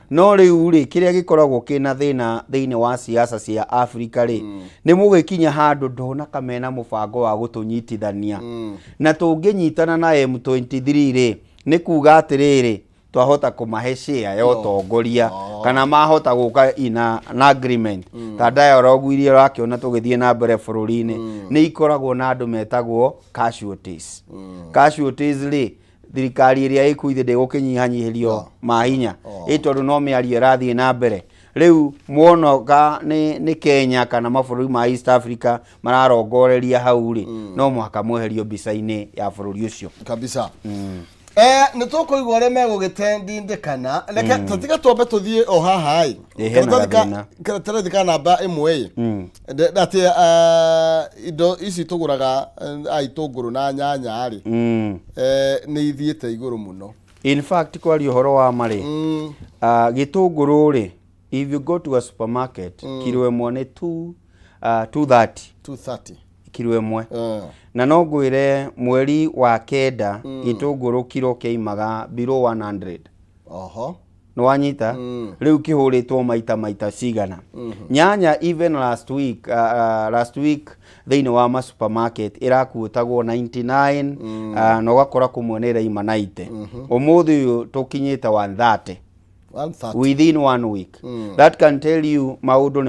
No rĩu rĩ, kĩrĩa gĩkoragwo kĩna thĩna thĩinĩ wa siasa cia Africa rĩ, nĩ mũgĩkinya handũ ndona kamena mũbango wa gũtũnyitithania. Na tũngĩnyitana na M23 rĩ, nĩ kuga atĩrĩrĩ twahota kũmahe share ya ũtongoria kana mahota gũka ina agreement. Ta dialogue iria ũrakĩona tũgĩthiĩ na mbere bũrũri-inĩ nĩ ikoragwo na andũ metagwo casualties. Casualties rĩ, thirikari ĩrĩa ĩkuithĩ ndĩgũkĩnyihanyihĩrio mahinya tondũ no mĩario ĩrathiĩ na mbere. Rĩu muonoga nĩ Kenya kana mabũrũri ma East Africa mararongoreria hau rĩ, no mũhaka mweherio mbica-inĩ ya bũrũri ũcio kabisa. Nĩ tũkũigua ũrĩa megũgĩtendindĩkana. Reke tũtiga twambe tũthiĩ o haha ĩ, karatathi namba ĩmwe ĩ, atĩ indo ici tũgũraga itũngũrũ na nyanya rĩ, nĩ ithiĩte igũrũ mũno. In fact kwaria ũhoro wa marĩ, gĩtũngũrũ rĩ, if you go to a supermarket, kilo ĩmwe nĩ 230 kilo ĩmwe. Na no ngwĩre mweri wa kenda gĩtũngũrũ kilo kĩaimaga below 100. Nĩ wanyita? Rĩu kĩhũrĩtwo maita cigana. Nyanya even last week thĩinĩ wa ma supermarket ĩrakuotagwo 99 na ũgakora kũmwe nĩ ĩraima 90. Ũmũthĩ ũyũ tũkinyĩte 130 within 1 week. That can tell you maũndũ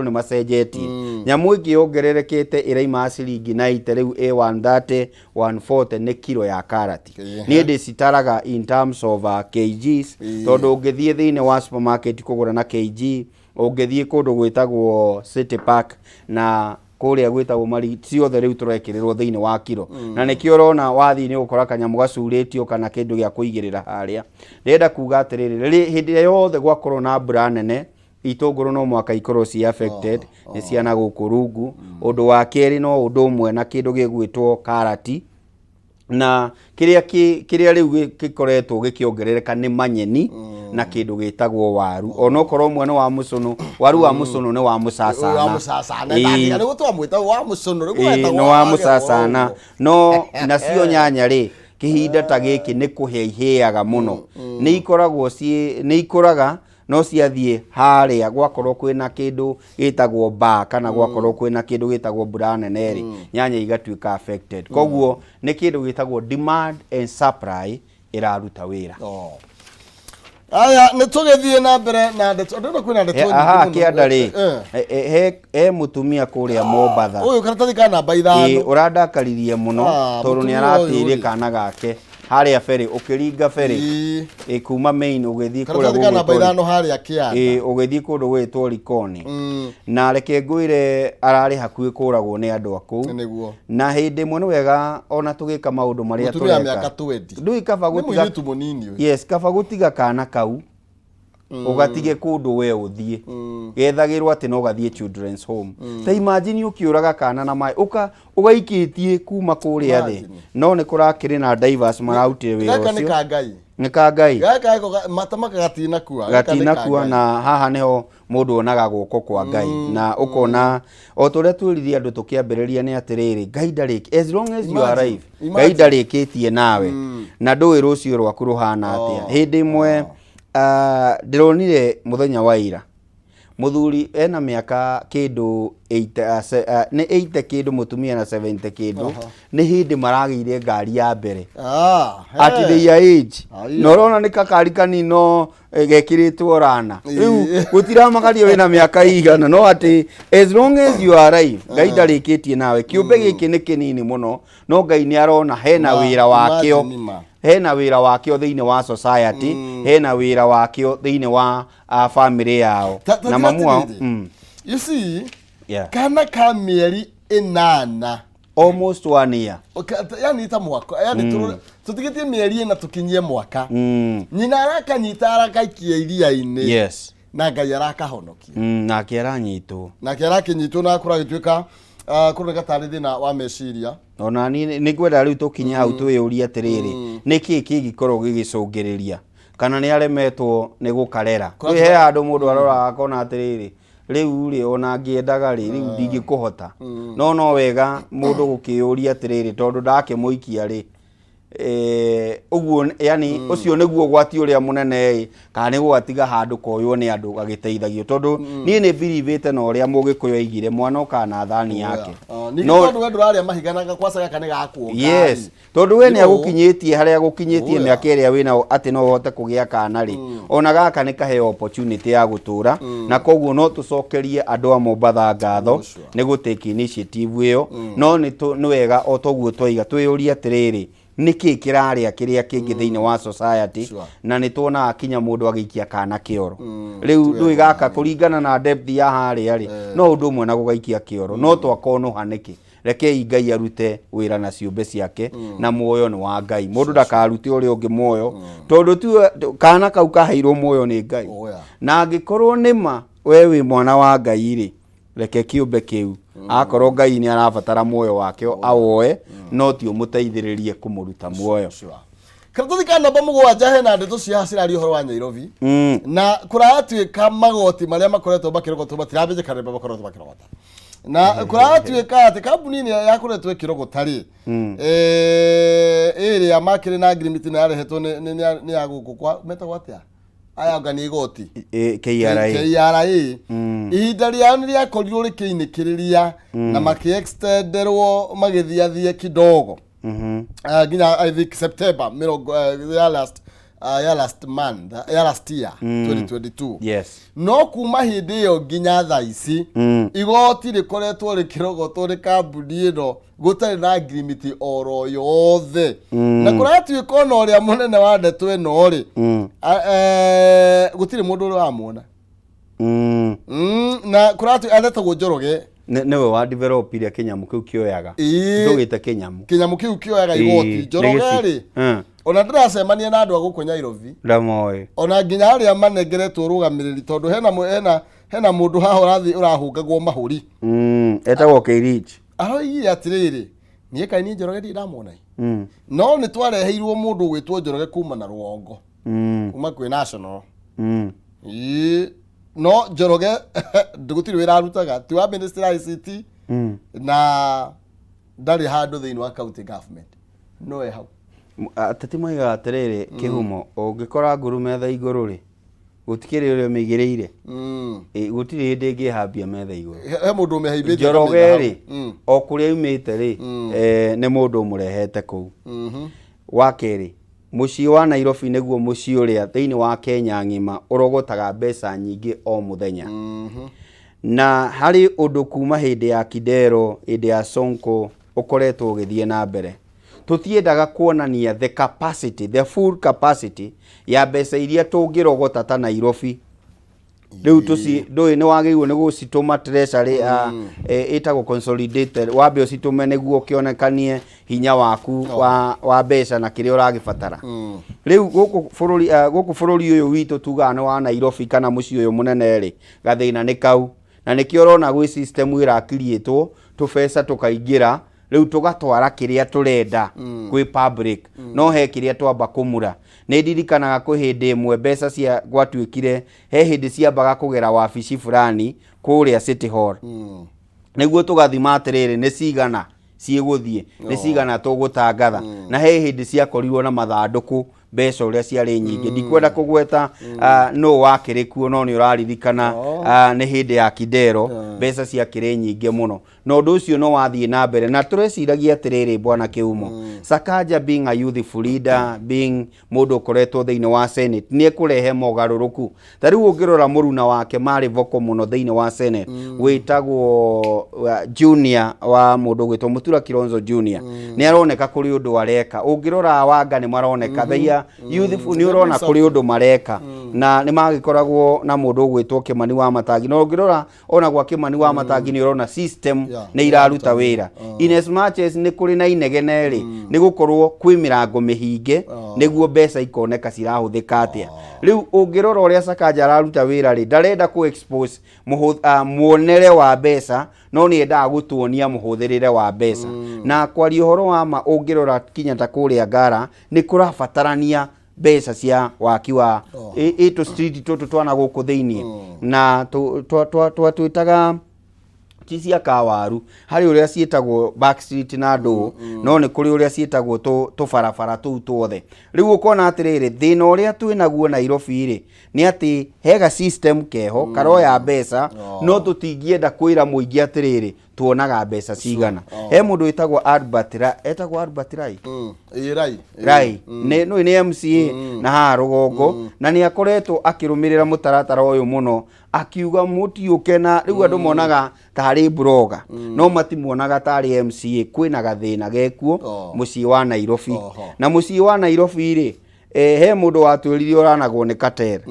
nĩ macenjetie. Nyamũ ĩngĩ yongererekete ĩraima ciringi 90 rĩu A130 140 nĩ kilo ya karati. Niĩ ndĩcitaraga in terms of kgs tondũ ũngĩthiĩ thĩinĩ wa supermarket kũgũra na kg, ũngĩthiĩ kũndũ gwĩtagwo City Park na kũrĩa gwĩtagwo mari ciothe rĩu tũrekĩrĩrwo thĩinĩ wa kilo. Na nĩkĩo ũrona wathiĩ nĩ ũgũkora kanyamũ gacurĩtio kana kĩndũ gĩa kũigĩrĩra harĩa. Ndĩrenda kuga atĩrĩrĩ, hĩndĩ ĩrĩa yothe gwakorwo na mbura nene, itũngũrũ no mwaka ikorwo ci affected nĩ ciana gũkũ rungu. Ũndũ wa kerĩ no ũndũ ũmwe na kĩndũ gĩgwĩtwo karati. Na kĩrĩa rĩu gĩkoretwo gĩkĩongerereka nĩ manyeni na kĩndũ gĩtagwo waru. Ona okorwo mwene wa mũcũnũ, waru wa mũcũnũ nĩ wa mũcacana. Nĩ wa mũcacana. No nacio nyanya rĩ, kĩhinda ta gĩkĩ nĩ kũhĩahĩaga mũno. Nĩ ikũraga no ciathiĩ harĩa gwakorwo kwĩna kĩndũ gĩtagwo mbaa kana gwakorwo kwĩna kĩndũ gĩtagwo mbura nene rĩ, nyanya igatuĩka affected. Koguo nĩ kĩndũ gĩtagwo demand and supply ĩraruta wĩra. Aya nĩ tũgĩthiĩ na mbere na ndeto. Ndĩrenda kwĩna ndeto. Aha kĩanda rĩ, he mũtumia kũrĩa Mombatha. Ũyũ karatathi ka namba 5. Ũrandakaririe mũno tondũ nĩ aratĩire kana gake haria ferry ukiringa ferry kuma main ugithii kura go namba 5 haria kianda ugithii kundu gwitwo Likoni na reke ngwire arari hakuhi kuragwo ni andu aku na hindi mwe ni wega ona tugika maundu maria tureka miaka 20 ndui kaba gutiga yes kaba gutiga kana kau ugatige kundu we uthie gethagirwo ati no gathie children's home ta imagine ukiuraga kana na mai ugaikitie kuma kuria thi no ni kurakiri na divers marautire wira ucio ni kangai matama gatina kuwa na haha niho mundu onaga guoko kwa ngai na ukona o turia twiririe andu tukiambiriria ni atiriri ngai ndariki as long as you are alive ngai ndarikitie nawe na ndui rucio rwaku ruhana atia hindi imwe ndironire muthenya wa ira muthuri ena miaka kindu 80 ni 80 kindu mutumia na 70 kindu ni hindi maragire ngari ya mbere at the age no rona ni kakari kanino gekiritwo rana riu gutiramakario wina miaka igana no ati as long as you are alive ngai ndarikitie nawe kiumbe giki ni kinini muno no ngai ni arona hena wira wakio hena wira wakio thiini wa society hena wira wakio thiini wa family yao na mamu you see kana ka mieri 8 almost 1 year yani ita mwaka yani tutigitie mieri na tukinyie mwaka nyina arakanyita arakaikia iria-ini yes na ngai arakahonokia na kiaranyitwo na kuragituika kurega tari thina wa meciria ona ni gwenda riu tukinye hau twiyuria atiriri niki kingikorwo gigicungiriria kana ni aremetwo ni gukarera he andu mundu arora akona atiriri riu ri ona ngiendaga riu ndingikuhota no wega mundu gukiyuria atiriri tondu ndakimuikia ri uguo yani ucio niguo gwati uria munene kana ni gwatiga handu koywo ni andu agiteithagio tondu nie ni believete no uria mugikuyo aigire mwana kana thani yake no tondu we nduraria mahiganaga kwacaga kana gakuo yes tondu we ni agukinyitie haria gukinyitie miaka iria wina ati no uhote kugia kana ri ona gaka ni kahe opportunity ya gutura na koguo no tucokerie andu a Mombatha ngatho ni gutake initiative iyo no ni wega o toguo twaiga twiyuria atiriri niki kiraria kiria kingi thiini wa society na nitwona akinya mundu agiikia kana kioro riu ndui gaka kuringana na depth ya haria ri no undu mwe na gugaikia kioro no twakono haniki rekei ngai arute wira na ciumbe ciake na muoyo ni wa ngai mundu ndakarute uri ungi muoyo tondu tu kana kau kaheirwo muoyo ni ngai na angikorwo nima we wi mwana wa ngai ri reke kiumbe kiu akorwo ngai ni arabatara muoyo wake awoe no ti umuteithiririe kumuruta muoyo Karatuthika namba 7 hena ndeto cia cirari uhoro wa Nairobi na kuratuika magoti maria makoretwo bakirogotwo batirambeje karemba bakoretwo bakirogota na kuratuika ati kambuni ni yakoretwo ikirogota ri iri ya makire na agreement na yarehetwo ni ya guku kwa metagwo atia aya ngani igoti KRA ihinda riao ni riakorirwo rikiinikiriria na maki-extenderwo magithiathie kidogo nginya I think September last month last year 2022 yes no kuma hindi yo nginya thaa ici igoti rikoretwo rikirogotwo ri kambuni ino gutari na agreement oro yothe na kuratuika ona uria munene wa ndeto ino ri gutiri mundu uri wamwona na kuratu aletagwo Njoroge newe wa develop ile kinyamu kiu kioyaga ndugite kinyamu kiu kioyaga igoti Njoroge ri ona ndiracemania na andu aguko Nairobi ndamoe ona nginya aria manengeretwo rugamiriri tondu hena mundu haho rathi urahungagwo mahuri etagwo Keirich aroiye atiriri nie kaini Njoroge ndiramwona no ni twareheirwo mundu gwitwo Njoroge kuma na ruongo kuma kwi national no Njoroge ndugutiri wira arutaga ti wa minister ICT na ndari handu thiini wa county government no e hau atati maiga atiriri kihumo ungikora nguru metha iguru ri gutikiri uri migireire gutiri hindi ngihambia metha iguru he mundu mehaimbite Njoroge ri o kuria umite ri ni mundu murehete ku wakeri mucii wa Nairobi neguo mucii uria thiini wa Kenya ngima urogotaga mbeca nyingi o muthenya na hari undu kuma hindi ya Kidero hindi ya Sonko ukoretwo ugithie na mbere tutiendaga kuonania the capacity, the full capacity ya mbeca iria tungirogota ta Nairobi. Riu tuci ndui ni wagirwo ni gucituma treasury itagwo consolidated wambe ucitume niguo kionekanie hinya waku wa mbeca na kiria uragibatara. Riu guku bururi uyu witu tuga ni wa Nairobi kana muci uyu munene ri gathina ni kau na nikio rona gwi system irakirietwo tubesa tukaingira riu tugatwara kiria turenda kwi public no he kiria twamba kumura. Nä ndirikanaga kwä hä ndä ĩmwe mbeca cia gwatuĩkire he hĩndĩ ciambaga kũgera wabici fulani kũrĩa City Hall nĩguo tũgathima atĩrĩrĩ nĩ cigana ciĩgũthiĩ nĩ cigana tũgũtangatha na he hĩndĩ ciakorirwo na mathandũkũ mbeca ũrĩa ciarĩ nyingĩ. Ndikwenda kũgweta no wakĩrĩ kuo no nĩ ũraririkana nĩ hĩndĩ ya Kidero mbeca ciakĩrĩ nyingĩ mũno na ũndũ ũcio no wathiĩ na mbere na tũreciragia atĩrĩrĩ bwana Kĩhumo Sakaja being a youthful leader, being mũndũ ũkoretwo thĩinĩ wa Senate nĩ ekũrehe mogarũrũku. Ta rĩu ũngĩrora mũruna wake marĩ voko mũno thĩinĩ wa Senate wĩtagwo junior wa mũndũ gwĩtwo Mũtura Kilonzo junior nĩ aroneka kũrĩ ũndũ areka. Ũngĩrora Wanga nĩ maroneka theia youthful nĩ ũrona kũrĩ ũndũ mareka na nĩ magĩkoragwo na mũndũ gwĩtwo Kĩmani wa Matangi no ũngĩrora ona gwa Kĩmani wa Matangi nĩ ũrona system nĩ iraruta wĩra in as much as nĩ kũrĩ na inegene rĩ nĩ gũkorwo kwĩ mĩrango mĩhinge nĩguo mbeca ikoneka cirahũthĩka atĩa. Rĩu ũngĩrora ũrĩa Sakaja araruta wĩra rĩ ndarenda ku expose muonere wa mbeca no nĩ endaga gũtuonia mũhũthĩrĩre wa mbeca na kwaria ũhoro wa ma ũngĩrora kinya ta kũrĩa Ngara nĩ kũrabatarania mbeca cia waki wa ĩtũ street tũtũ twana gũkũ thĩinĩ na twĩtaga cia kawaru hari uria cietagwo back street na ndũ no nĩ kuri uria cietagwo tũbarabara tũu tuothe. Rĩu ũkona atĩrĩrĩ thĩna ũrĩa twĩnaguo Nairobi rĩ nĩ atĩ hega system keho karoya mbeca no tũtingĩenda kwĩra mũingĩ atĩrĩrĩ tuonaga mbeca cigana. He mũndũ wĩtagwo Albert Rai Rai nĩ MCA na ha rũgongo na nĩ akoretwo akĩrũmĩrĩra mũtaratara ũyũ mũno akiuga mũtiũke na rĩu andũ monaga tarĩ broga no matimuonaga tarĩ MCA. Kwĩna gathĩna gekuo mũciĩ wa Nairobi na mũciĩ wa Nairobi rĩ he mũndũ watwĩrire ũranagwo nĩ Katera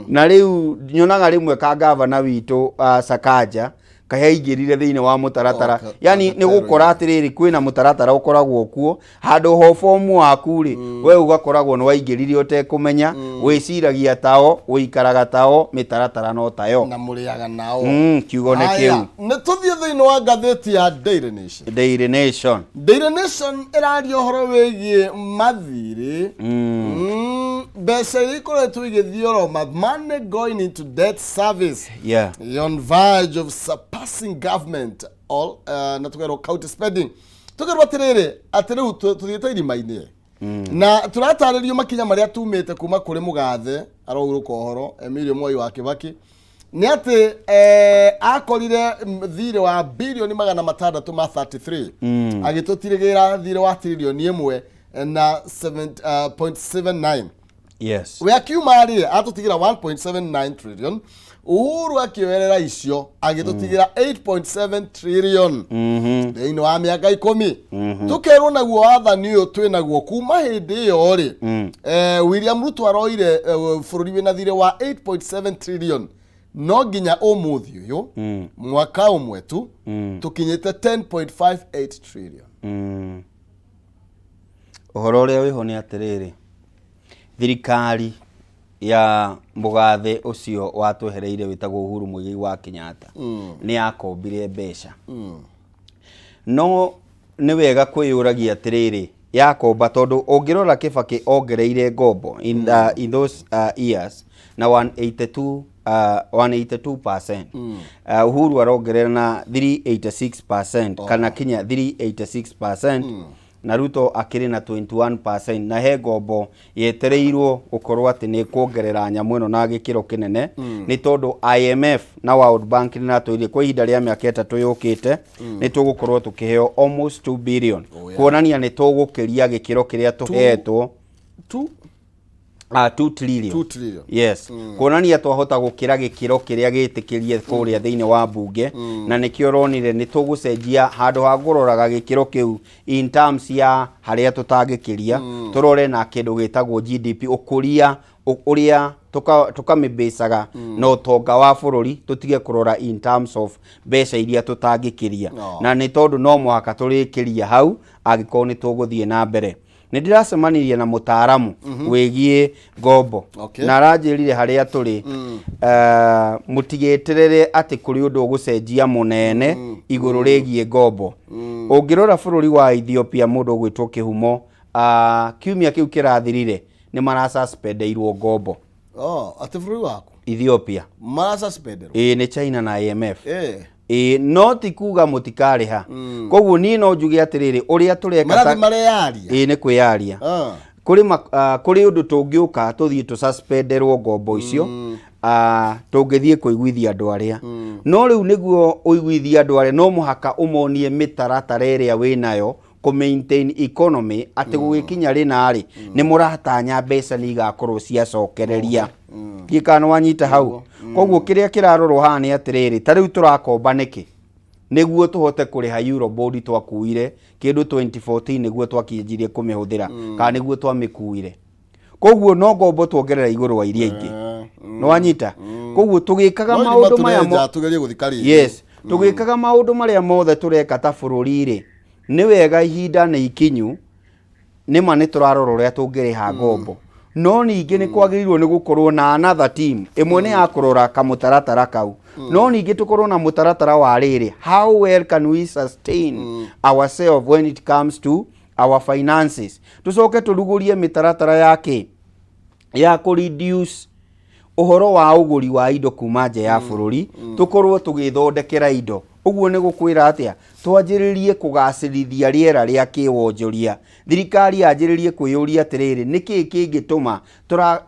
na rĩu nyonaga rĩmwe ka gavana witũ Sakaja kaheingĩrire thĩinĩ wa mũtaratara yani nĩ gũkora atĩrĩrĩ kwĩna mũtaratara ũkoragwo kuo handũ ho fomu waku rĩ we ugakoragwo nĩ waingĩrire ũtekũmenya wĩciragia tao wĩikaraga tao mĩtaratara no tayo na mũrĩaga nao kiugo nĩ kĩu. Nĩ tũthiĩ thĩinĩ wa ngathĩti ya Daily Nation ĩraria ũhoro wĩgiĩ mathirĩ mbeca iria ikoretwo igĩthiũrũma money going into debt service on verge of surpassing government all na tugerwo county spending tugerwo atĩrĩrĩ tuthiĩte irima-inĩ na tũratarĩrio makinya marĩa tumĩte kuma kũrĩ mũgathe arogũrũka ũhoro Emilio Moi wa Kibaki nĩ atĩ akorire thirĩ wa bilioni 633 agĩtũtirĩgĩra thirĩ wa trilioni 1 na 7.79 we akiuma rĩ atũtigira 1.79 trillion Uhuru akĩoerera icio agĩtũtigira 8.7 trillion thĩinĩ wa mĩaka 10 tũkerwo naguo wathani ũyũ twĩnaguo kuma hĩndĩ ĩyo rĩ William Ruto aroire bũrũri wĩna thirĩ wa 8.7 trillion no nginya ũmũthĩ ũyũ mwaka ũmwe tu tũkinyĩte 10.58 trillion. Ũhoro ũrĩa wĩho nĩ atĩrĩrĩ thirikari ya mũgathe ũcio watwehereire wĩtagwo Uhuru Muigai wa Kenyatta nĩ yakombire mbeca no nĩ wega kwĩyũragia atĩrĩrĩ yakomba tondũ ũngĩrora Kibaki ongereire ngombo in those years na 182%. Uhuru arongerera na 386% kana kinya 386%. Na Ruto akĩrĩ na 21% na he ngombo yetereirwo gũkorwo atĩ nĩ kuongerera nyamũ ĩno na gĩkĩro kĩnene nĩ tondũ IMF na World Bank nĩ natwĩrire kwa ihinda rĩa mĩaka 3 yũkĩte nĩ tũgũkorwo tũkĩheo almost 2 billion kuonania nĩ tũgũkĩria gĩkĩro kĩrĩa tũhetwo 2 trillion. 2 trillion. Yes. Kuonania twahota gukira gikiro kiria gitikirie kuria thiini wa bunge na nikio ronire ni tugucenjia handu ha guroraga gikiro kiu in terms ya haria tutangikiria turore na kindu gitagwo GDP ukuria uria tukamibecaga no tonga wa bururi tutige kurora in terms of beca iria tutangikiria na ni tondu no muhaka turikiria hau agikorwo ni tuguthie na mbere. Ndiracemanirie na mutaaramu wigie ngombo na aranjirire haria turi mutigeterere ati kuri undu ugucenjia munene iguru rigie ngombo. Ungirora bururi wa Ethiopia mundu gwitwo Kihumo kiumia kiu kirathirire ni mara suspend Irua ngombo. Ati bururi wako Ethiopia mara suspend ni China na IMF no ti kuga mutikariha koguo ni no njuge atiriri uria tureka mareyaria ni kwiyaria kuri undu tungiuka tuthie tu suspenderwo ngombo icio tungithie kuiguithia andu aria no riu niguo uiguithia andu aria no muhaka umonie mitaratara iria winayo ku maintain economy ati gugikinya rinari ni muratanya mbeca ni igakorwo cia cokereria gikano wanyita hau koguo kiria kirarorwo haha ni atiriri ta riu turakomba niki niguo tuhote kuriha Eurobond twakuire kindu 2014 niguo twakinjirie kumihuthira kana niguo twamikuire koguo no ngombo tuongerera iguru wa iria ingi no wanyita koguo tugikaga maundu maya yes tugikaga maundu maria mothe tureka ta bururi ri ni wega ihinda ni ikinyu ni mane turarora uria tungiriha ngombo no ningi ni kwagirirwo ni gukorwo na another team imwe ni ya kurora kamutaratara kau no ningi tukorwo na mutaratara wa riri how well can we sustain ourselves when it comes to our finances tucoke turugurie mitaratara yake ya ku reduce uhoro wa uguri wa indo kuma nje ya bururi tukorwo tugithondekera indo uguo ni gukwira atia twanjiririe kugacirithia riera ria kiwonjoria thirikari yanjiririe kwiyuria atiriri niki kingituma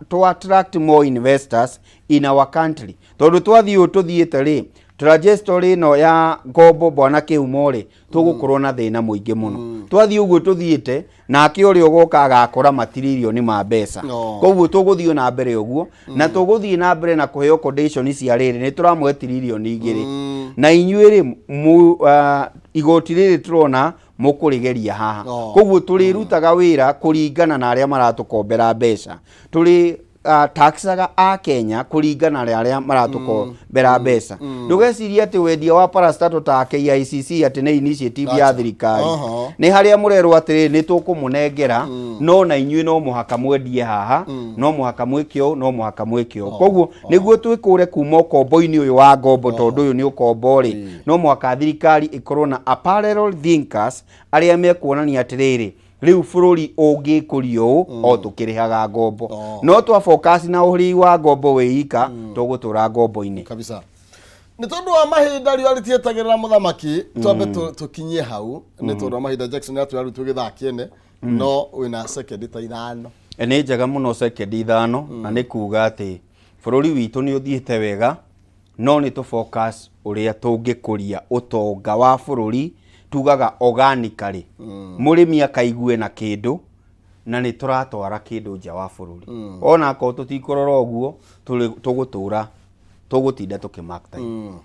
to attract more investors in our country tondu twathio tuthiete ri trajectory no ya ngombo bwana Kihumo ri tugukorwo na thina muingi muno twathie uguo tuthiete na akio ri ugoka agakora matiririoni ma mbeca koguo tuguthio na mbere uguo na tuguthie na mbere na kuheo conditions cia riri ni turamwe tiririoni igiri na inyuiri igoti riri turona mukurigeria haha koguo turirutaga wira kuringana na aria maratukombera mbeca turi taxaga a Kenya kuringana na aria maratukombera mbeca ndugeciria ati wendia wa parastato ta KICC ati ni initiative ya thirikari ni haria murerwo ati ni tukumunengera no na inyui no muhaka mwendie haha no muhaka mwikio no muhaka mwikio koguo niguo twikure kuma ukombo-ini uyu wa ngombo tondu uyu ni ukombo ri no muhaka thirikari ikorwo na parallel thinkers aria mekuonania atiriri riu bururi ungikurio o tukirihaga ngombo no twa focus na uhiri wa ngombo wiika tugutura ngombo-ini kabisa ni tondu wa mahinda rio aritietagirira muthamaki twambe tukinyie hau ni tondu wa mahinda Jackson atu tugithakiene no wina second ta ithano ni njega muno second ithano na ni kuga ati bururi witu ni uthiete wega no ni tu focus uria tungikuria utonga wa bururi tugaga organically murimi akaigue na kindu na ni turatwara kindu nja wa bururi ona ko tutikorora uguo tugutura tugutinda tukimakta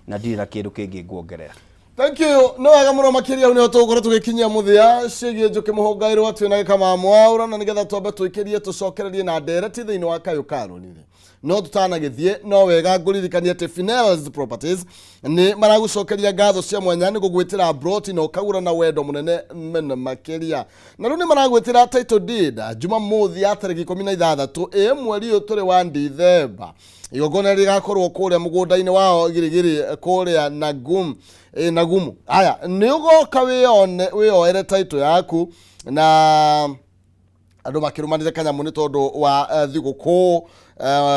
na ndira kindu kingi nguongerera. Thank you. No aga muno makiria une otogora tugikinyia muthia cigie Njuki Muhunga Irua twina kama mwaura na nigetha twambe twikirie tucokererie na ndereti thiini wa kayo karoni no tutanagithie no wega nguririkania ati Finels Properties ni maragucokeria ngatho cia mwanya ni gugwitira broti no kagura na wendo munene mena makiria na riu ni maragwitira title deed juma muthi ya tariki 16 mweri uyu turi wa December igogona rigakorwo kuria mugunda-ini wao girigiri kuria nagumu aya ni ugoka wioere title yaku na andu makirumanire kanyamu ni tondu wa thiguku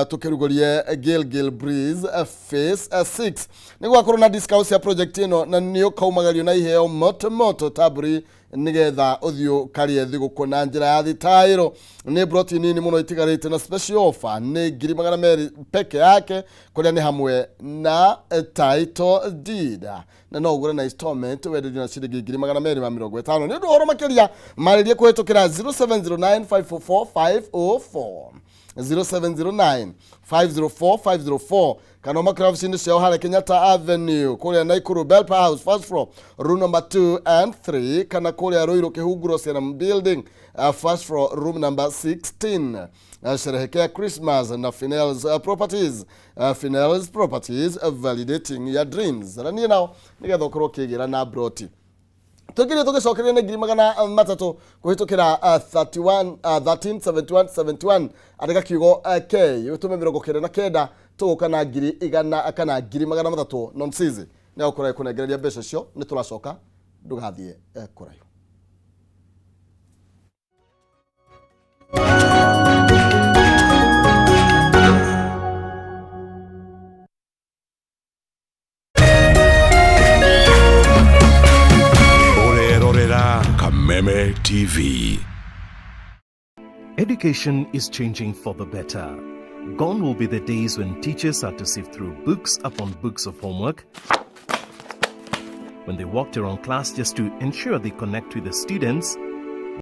tukirugorie Gilgil Breeze phase 6 niguo akorwo na discount ya project ino na ni ukaumagario na iheo moto tabri nigetha uthio karie thiguku na njira ya thitairo. Ni broti nini muno itigarite na special offer ni 200 peke yake, kuria ni hamwe na title deed na no ugure na installment wendi na ciringi 250. Ni undu horo makiria maririe kuhitukira 0709544504 0709504504 kana makrafsini cio hale Kenyatta Avenue kuria Naikuru Belpa House first floor room number 2 and 3 kana kuria Ruiru Kihuguro Seram building first floor room number 16. Sherehekea Christmas na Finels Properties. Finels Properties validating your dreams. Rani nao nigetha ukorwo kigira na broti tukiri tugicokeria ni 300 kuhitukira 137171 arega kiugo k utume 29 tuguka na 100 kana 300 nonsizi ni ukora kunegereria mbeca cio ni turacoka ndugathie kurayo. Kameme TV. Education is changing for the better. Gone will be the days when teachers had to sift through books upon books of homework, when they walked around class just to ensure they connect with the students,